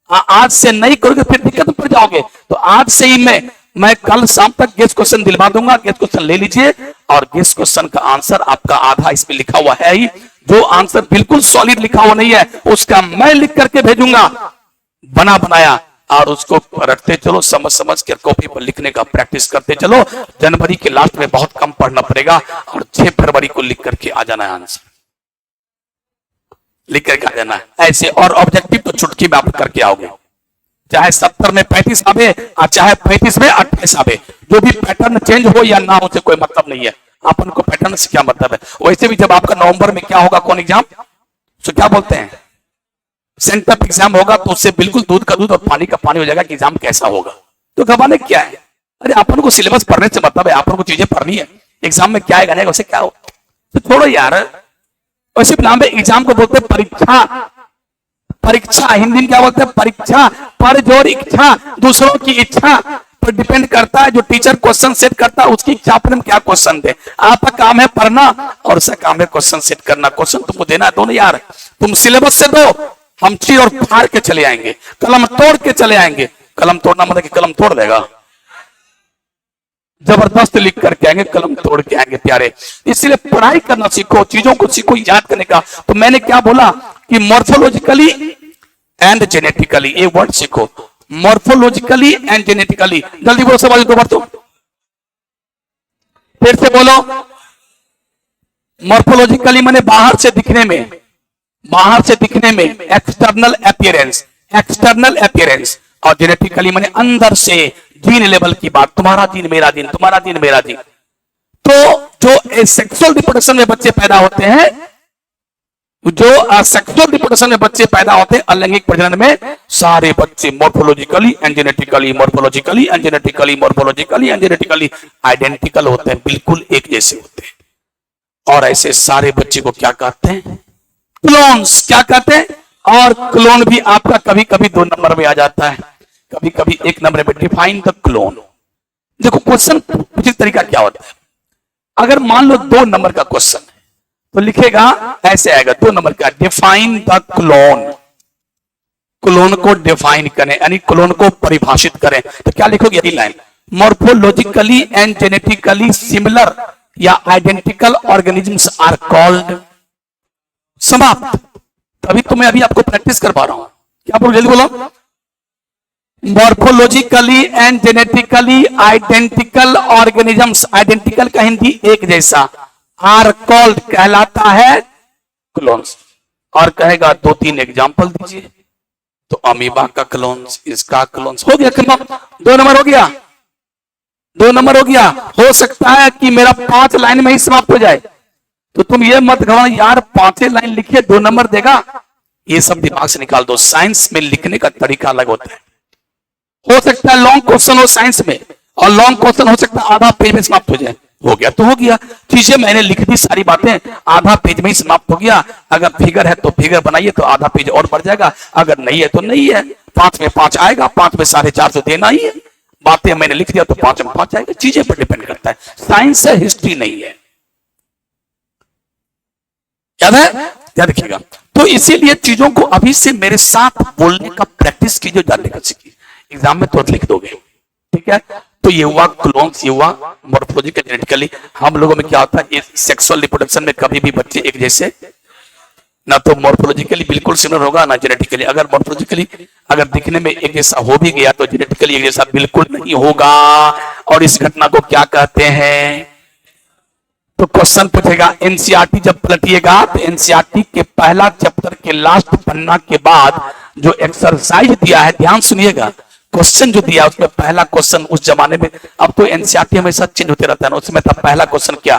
आज से नहीं करोगे फिर दिक्कत में पड़ जाओगे। तो आज से ही मैं कल शाम तक गेस क्वेश्चन दिलवा दूंगा, गेस क्वेश्चन ले लीजिए और गेस क्वेश्चन का आंसर आपका आधा इसमें लिखा हुआ है ही, जो आंसर बिल्कुल सॉलिड लिखा हुआ नहीं है उसका मैं लिख करके भेजूंगा बना बनाया, और उसको रटते चलो, समझ समझ के कॉपी पर लिखने का प्रैक्टिस करते चलो। जनवरी के लास्ट में बहुत कम पढ़ना पड़ेगा और 6 फरवरी को लिख करके आ जाना है, आंसर लिख करके आ जाना है ऐसे। और ऑब्जेक्टिव तो चुटकी में आप करके आओगे, चाहे 70 में 35 आवे और चाहे 35 में 28 आवे, जो भी पैटर्न चेंज हो या ना हो से कोई मतलब नहीं है, अपन को पैटर्न से क्या मतलब है। वैसे भी जब आपका नवंबर में क्या होगा, कौन एग्जाम, तो क्या बोलते हैं, सेंटर एग्जाम होगा, तो उससे बिल्कुल दूध का दूध और पानी का पानी हो जाएगा कि एग्जाम कैसा होगा। तो घबराने क्या है, अरे अपन को सिलेबस पढ़ने से मतलब है, अपन को चीजें पढ़नी है, एग्जाम में क्या है वैसे क्या हो तो छोड़ो यार। वैसे नाम है एग्जाम को बोलते हैं परीक्षा, परीक्षा हिंदी में क्या बोलते हैं, परीक्षा, पर जोर इच्छा, दूसरों की इच्छा पर डिपेंड करता है, जो टीचर क्वेश्चन सेट करता है उसकी इच्छा पर हम क्या क्वेश्चन दे। आपका काम है पढ़ना और उसका काम है क्वेश्चन सेट करना, क्वेश्चन तुमको देना है दोनों यार, तुम सिलेबस से दो, हम चीर और फाड़ के चले आएंगे, कलम तोड़ के चले आएंगे। कलम तोड़ना मतलब कि कलम तोड़ देगा, जबरदस्त लिख करके आएंगे, कलम तोड़ के आएंगे प्यारे। इसलिए पढ़ाई करना सीखो, चीजों को सीखो याद करने का। तो मैंने क्या बोला कि मॉर्फोलॉजिकली एंड जेनेटिकली, ये वर्ड सीखो, मॉर्फोलॉजिकली एंड जेनेटिकली। जल्दी बोलो सब, दो बार तो फिर से बोलो। मॉर्फोलॉजिकली माने बाहर से दिखने में, बाहर से दिखने में, एक्सटर्नल अपीयरेंस, एक्सटर्नल अपीयरेंस। और जेनेटिकली माने अंदर से, जीन लेवल की बात, तुम्हारा जीन मेरा जीन, तुम्हारा जीन मेरा जीन। तो जो सेक्सुअल रिप्रोडक्शन में बच्चे पैदा होते हैं, जो सेक्सुअल रिप्रोडक्शन में बच्चे पैदा होते हैं, अलैंगिक प्रजनन में सारे बच्चे morphologically and genetically, morphologically and genetically, morphologically and genetically identical होते हैं, बिल्कुल एक जैसे होते हैं। और ऐसे सारे बच्चे को क्या कहते हैं, क्लोन्स। क्या कहते हैं, और क्लोन भी आपका कभी कभी 2 नंबर में आ जाता है, कभी कभी 1 नंबर में। Define the clone. देखो क्वेश्चन पूछने तरीका क्या होता है, अगर मान लो 2 नंबर का क्वेश्चन है तो लिखेगा ऐसे आएगा, 2 नंबर का, डिफाइन द क्लोन। क्लोन को डिफाइन करें यानी क्लोन को परिभाषित करें, तो क्या लिखोगे, यही line, morphologically and genetically similar या आइडेंटिकल ऑर्गेनिजम्स आर कॉल्ड। समाप्त। तभी तो मैं अभी आपको प्रैक्टिस करवा रहा हूं, क्या बोलो, जल्दी बोलो। Morphologically and genetically identical organisms, identical का हिंदी एक जैसा, आर कॉल्ड कहलाता है क्लोन्स। और कहेगा 2-3 एग्जाम्पल दीजिए, तो अमीबा का क्लोन्स, इसका क्लोन्स, हो गया खत्म, 2 नंबर हो गया, 2 नंबर हो गया। हो सकता है कि मेरा 5 लाइन में ही समाप्त हो जाए, तो तुम ये मत घबराओ यार 5 लाइन लिखिए 2 नंबर देगा, ये सब दिमाग से निकाल दो। साइंस में लिखने का तरीका अलग होता है, हो सकता है लॉन्ग क्वेश्चन हो साइंस में, और लॉन्ग क्वेश्चन हो सकता है आधा पेज में समाप्त हो जाए, हो गया तो हो गया। चीजें मैंने लिख दी सारी बातें, आधा पेज में ही समाप्त हो गया। अगर फिगर है तो फिगर बनाइए तो आधा पेज और बढ़ जाएगा, अगर नहीं है तो नहीं है, 5 में 5 आएगा, 5 में 4.5 देना ही है। बातें मैंने लिख दिया तो 5 में 5 आएगा, चीजें पर डिपेंड करता है, साइंस है, हिस्ट्री नहीं है, याद है, याद रखिएगा। तो इसीलिए चीजों को अभी से मेरे साथ बोलने का प्रैक्टिस कीजिए, जानने का सीखिए, एग्जाम में तुरंत लिख दोगे, ठीक है। तो ये हुआ क्लोन्स, ये हुआ मॉर्फोलॉजिकली जेनेटिकली। हम लोगों में क्या होता है, सेक्सुअल रिप्रोडक्शन में कभी भी बच्चे एक जैसे ना, तो मॉर्फोलॉजिकली बिल्कुल सिमिलर होगा ना जेनेटिकली। अगर मॉर्फोलॉजिकली अगर दिखने में एक जैसा हो भी गया तो जेनेटिकली एक जैसा बिल्कुल नहीं होगा। और इस घटना को क्या कहते हैं? तो क्वेश्चन पूछेगा एनसीईआरटी जब पलटिएगा तो एनसीईआरटी के पहला चैप्टर के लास्ट पन्ना के बाद जो एक्सरसाइज दिया है, ध्यान सुनिएगा, क्वेश्चन जो दिया उसमें पहला क्वेश्चन उस जमाने में, अब तो एनसीईआरटी हमेशा चेंज होते रहता है ना, उसमें था पहला क्वेश्चन क्या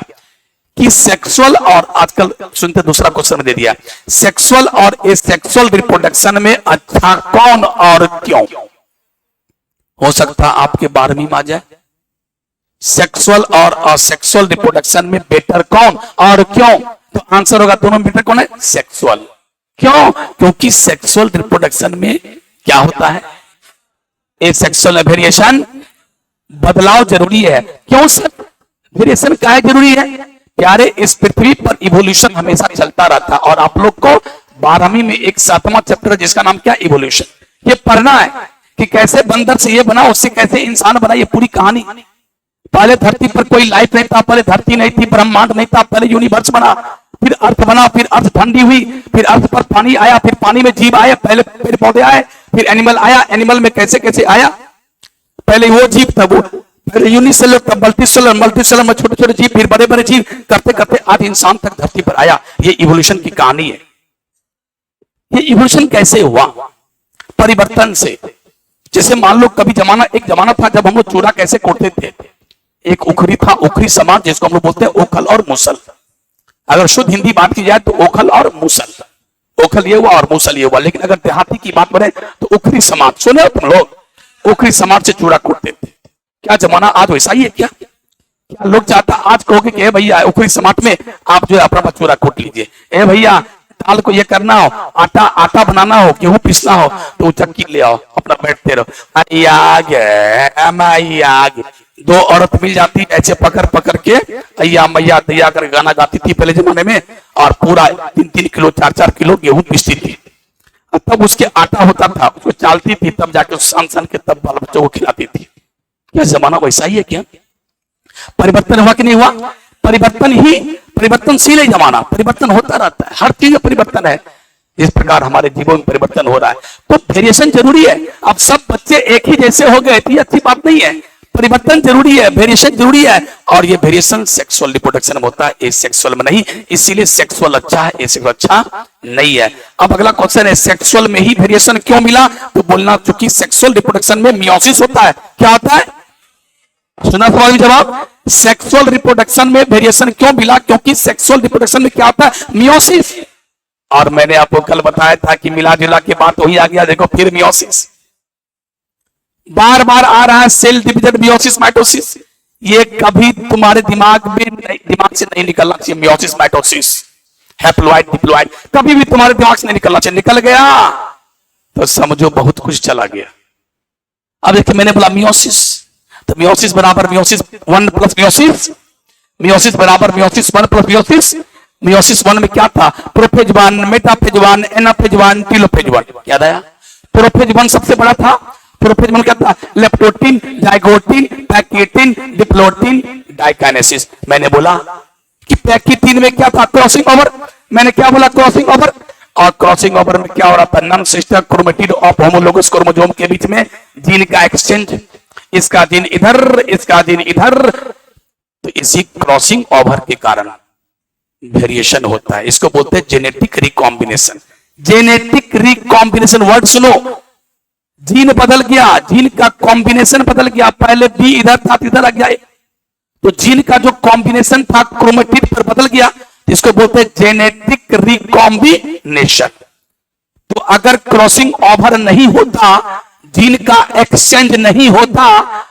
कि सेक्सुअल, और आजकल सुनते दूसरा क्वेश्चन दे दिया, सेक्सुअल और एसेक्सुअल रिप्रोडक्शन में अच्छा कौन और क्यों? हो सकता आपके 12वीं में आ जाए, सेक्सुअल और असेक्सुअल रिप्रोडक्शन में बेटर कौन और क्यों? तो आंसर होगा दोनों में बेटर कौन है? सेक्सुअल। क्यों? क्योंकि सेक्सुअल रिप्रोडक्शन में क्या होता है? एसेक्सुअल में वेरिएशन, बदलाव जरूरी है। क्यों सर वेरिएशन क्या जरूरी है? प्यारे, इस पृथ्वी पर इवोल्यूशन हमेशा चलता रहता है, और आप लोग को 12वीं में एक 7वां चैप्टर है जिसका नाम क्या? इवोल्यूशन। ये पढ़ना है कि कैसे बंदर से ये बना, उससे कैसे इंसान बना, ये पूरी कहानी। पहले धरती पर कोई लाइफ नहीं था, पहले धरती नहीं थी, ब्रह्मांड नहीं था, पहले यूनिवर्स बना, फिर अर्थ बना, फिर अर्थ ठंडी हुई, फिर अर्थ पर पानी आया, फिर पानी में जीव आए, पहले पेड़ पौधे आए, फिर एनिमल आया, एनिमल में कैसे कैसे आया, पहले वो जीव था, वो पहले यूनिसेलुलर, तब मल्टीसेलुलर, मल्टीसेलुलर में छोटे छोटे जीव, फिर बड़े बड़े जीव, करते करते आज इंसान तक धरती पर आया। ये इवोल्यूशन की कहानी है। ये इवोल्यूशन कैसे हुआ? परिवर्तन से। जैसे मान लो कभी जमाना, एक जमाना था जब हम लोग चूड़ा कैसे कोटते थे, एक उखरी था, उखरी समाज, जिसको हम लोग बोलते हैं ओखल और मुसल। अगर शुद्ध हिंदी बात की जाए तो ओखल और मुसल, ओखल ये हुआ और मुसल ये हुआ। लेकिन अगर देहाती की बात करें तो उखरी समाज, सुने हो तुम लोग? उखरी समाज से चूड़ा कोटते थे। क्या जमाना आज वैसा ही है क्या? क्या लोग चाहता आज कहोगे कि भैया उखरी समाज में आप जो है अपना चूड़ा कोट लीजिए, ए भैया दाल को ये करना हो, आटा आटा बनाना हो, गेहूं पीसना हो तो चक्की ले आओ, अपना बैठते रहो। आगे 2 औरत मिल जाती ऐसे पकड़ पकड़ के अय्या मैया दैया कर गाना गाती थी पहले जमाने में, और पूरा 3-3 किलो 4-4 किलो गेहूं पीसती थी। तब उसके आटा होता था, उसको चालती थी, तब जाके सान सान के तब बाल बच्चों को खिलाती थी। क्या जमाना वैसा ही है क्या? परिवर्तन हुआ कि नहीं हुआ? परिवर्तनशील है जमाना, परिवर्तन होता रहता है, हर चीज में परिवर्तन है। इस प्रकार हमारे जीवन में परिवर्तन हो रहा है, तो वेरिएशन जरूरी है। अब सब बच्चे एक ही जैसे हो गए तो ये अच्छी बात नहीं है। परिवर्तन जरूरी है, वेरिएशन जरूरी है, और ये वेरिएशन सेक्सुअल रिप्रोडक्शन में होता है, एसेक्सुअल में नहीं। इसीलिए सेक्सुअल अच्छा है, एसेक्सुअल अच्छा नहीं है। अब अगला क्वेश्चन है, सेक्सुअल में ही वेरिएशन क्यों मिला? तो बोलना, चूंकि सेक्सुअल रिप्रोडक्शन में मियोसिस होता है। क्या होता है? सुना सवाल में जवाब। सेक्सुअल रिप्रोडक्शन में वेरिएशन क्यों मिला? क्योंकि सेक्सुअल रिप्रोडक्शन में क्या होता है? मियोसिस। और मैंने आपको कल बताया था कि मिला जुला के बात वही आ गया, देखो फिर मियोसिस बार बार आ रहा है। सेल डिवीजन, मियोसिस, माइटोसिस, ये कभी तुम्हारे दिमाग से नहीं निकलना चाहिए। मियोसिस, माइटोसिस, हैप्लोइड, डिप्लोइड, कभी भी तुम्हारे दिमाग से नहीं निकलना चाहिए। निकल गया तो समझो बहुत कुछ चला गया। अब देखिए मैंने बोला मियोसिस, तो मियोसिस बराबर मियोसिस 1 प्लस मियोसिस, मियोसिस बराबर मियोसिस 1 प्लस मियोसिस। मियोसिस 1 में क्या था? Prophase 1, metaphase 1, anaphase 1, telophase 1। याद आया? प्रोफेज 1 सबसे बड़ा था। प्रोफेज 1 क्या था? Leptotene, zygotene, pachytene, diplotene, diakinesis. मैंने बोला कि पैकेटिन में क्या था? Crossing over. मैंने क्या बोला? Crossing over. और क्रॉसिंग ओवर में क्या हो रहा था? Non sister chromatid of homologous chromosome के बीच में जीन का एक्सचेंज, इसका जीन इधर, इसका जीन इधर। तो इसी क्रॉसिंग ओवर के कारण वेरिएशन होता है। इसको बोलते हैं genetic recombination. Genetic recombination word सुनो, जीन बदल गया, जीन का कॉम्बिनेशन बदल गया। पहले बी इधर था, इधर आ गया, तो जीन का जो कॉम्बिनेशन था क्रोमेटिड पर बदल गया। इसको बोलते हैं जेनेटिक रिकॉम्बिनेशन। तो अगर क्रॉसिंग ओवर नहीं होता, जीन का एक्सचेंज नहीं होता,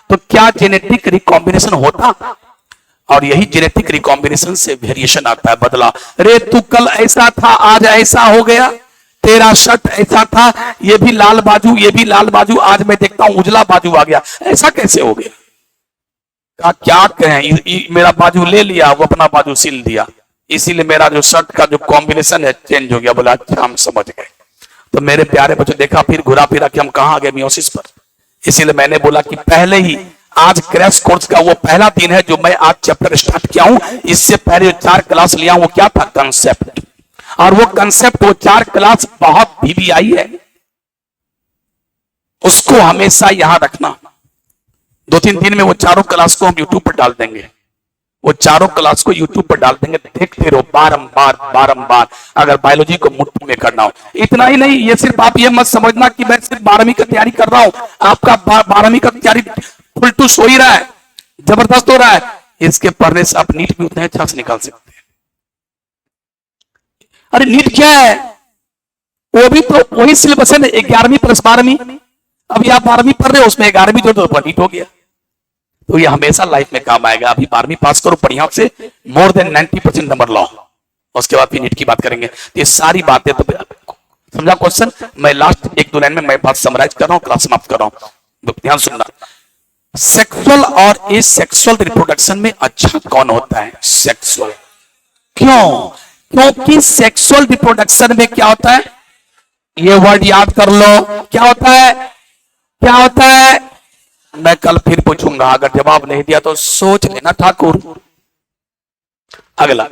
तो क्या जेनेटिक रिकॉम्बिनेशन होता? और यही जेनेटिक रिकॉम्बिनेशन से वेरिएशन आता है, बदला। रे तू कल ऐसा था, आज ऐसा हो गया। तेरा शर्ट ऐसा था, ये भी लाल बाजू, ये भी लाल बाजू, आज मैं देखता हूं उजला बाजू आ गया। ऐसा कैसे हो गया? का क्या कहें, मेरा बाजू ले लिया, वो अपना बाजू सिल दिया, इसीलिए मेरा जो शर्ट का जो कॉम्बिनेशन है चेंज हो गया। बोला अच्छा हम समझ गए। तो मेरे प्यारे बच्चों, देखा फिर घुरा फिरा कि हम कहां आ गए? मियोसिस पर। इसीलिए मैंने बोला कि पहले ही आज क्रैश कोर्स का वो पहला दिन है जो मैं आज चैप्टर स्टार्ट किया हूं। इससे पहले 4 क्लास लिया, वो क्या था? कंसेप्ट। और वो कंसेप्ट, वो 4 क्लास बहुत VVI है, उसको हमेशा यहां रखना। 2-3 दिन में वो चारों क्लास को हम यूट्यूब पर डाल देंगे। वो चारों क्लास को यूट्यूब पर डाल देंगे, देखते रहो बारंबार बारंबार, अगर बायोलॉजी को मुट्ठी में करना हो। इतना ही नहीं, ये सिर्फ आप ये मत समझना कि मैं सिर्फ 12वीं की तैयारी कर रहा हूं। आपका 12वीं का तैयारी फुल टूस हो ही रहा है, जबरदस्त हो रहा है। इसके पढ़ने से आप नीट भी उतने अच्छा से निकाल सकते हैं। अरे नीट क्या है, वो भी तो वही सिलेबस है ना, 11वीं प्लस 12वीं। अभी आप 12वीं पढ़ रहे हो, उसमें 11वीं जो तो नीट हो गया। तो ये हमेशा लाइफ में काम आएगा। अभी 12वीं पास करो बढ़िया से, मोर देन 90% नंबर लो, उसके बाद फिर नीट की बात करेंगे। तो ये सारी बातें तो समझा क्वेश्चन। मैं लास्ट 1-2 लाइन में मैं बात समराइज कर रहा हूं, क्लास समाप्त कर रहा हूं, ध्यान सुनना। सेक्सुअल और एसेक्सुअल रिप्रोडक्शन में अच्छा कौन होता है? सेक्सुअल। क्यों? क्योंकि सेक्सुअल रिप्रोडक्शन में क्या होता है, ये वर्ड याद कर लो, क्या होता है, क्या होता है। मैं कल फिर पूछूंगा, अगर जवाब नहीं दिया तो सोच लेना ठाकुर। अगला,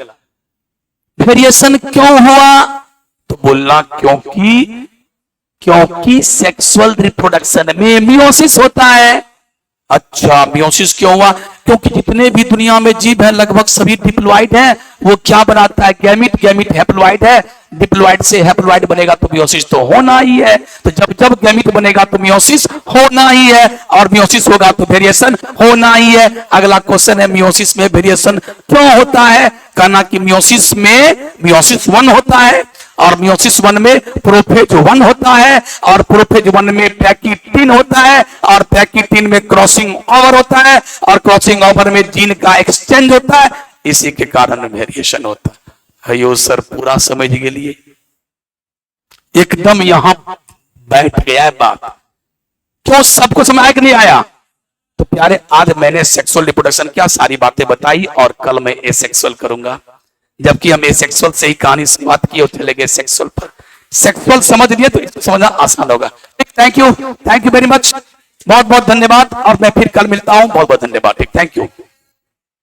वेरिएशन क्यों हुआ? तो बोलना क्योंकि सेक्सुअल रिप्रोडक्शन में मियोसिस होता है। अच्छा, मियोसिस क्यों हुआ? क्योंकि जितने भी दुनिया में जीव है लगभग सभी डिप्लॉइड हैं। वो क्या बनाता है? गैमिट। गैमिट हैप्लॉइड है, डिप्लॉइड से हैप्लॉइड बनेगा तो मियोसिस तो होना ही है। तो जब जब गैमिट बनेगा तो मियोसिस होना ही है, और मियोसिस होगा तो वेरिएशन होना ही है। अगला क्वेश्चन है, मियोसिस में वेरिएशन क्यों होता है? कहना कि मियोसिस में मियोसिस 1 होता है, और मियोसिस 1 में प्रोफेज 1 होता है, और प्रोफेज 1 में पैकिटिन होता है, और पैकिटिन में क्रॉसिंग ओवर होता है, और क्रॉसिंग ओवर में जीन का एक्सचेंज होता है। इसी के कारण वेरिएशन होता है। यो सर पूरा समझ के लिए एकदम यहां बैठ गया है बात। क्यों? सबको समझ आया कि नहीं आया? तो प्यारे, आज मैंने सेक्सुअल रिप्रोडक्शन क्या सारी बातें बताई, और कल मैं एसेक्सुअल करूंगा। जबकि हम एसेक्सुअल से ही कहानी शुरुआत की और चले गए सेक्सुअल पर। सेक्सुअल समझ लिए तो इसको समझना आसान होगा। थैंक यू वेरी मच, बहुत बहुत धन्यवाद। और मैं फिर कल मिलता हूं, बहुत बहुत धन्यवाद। Thank you.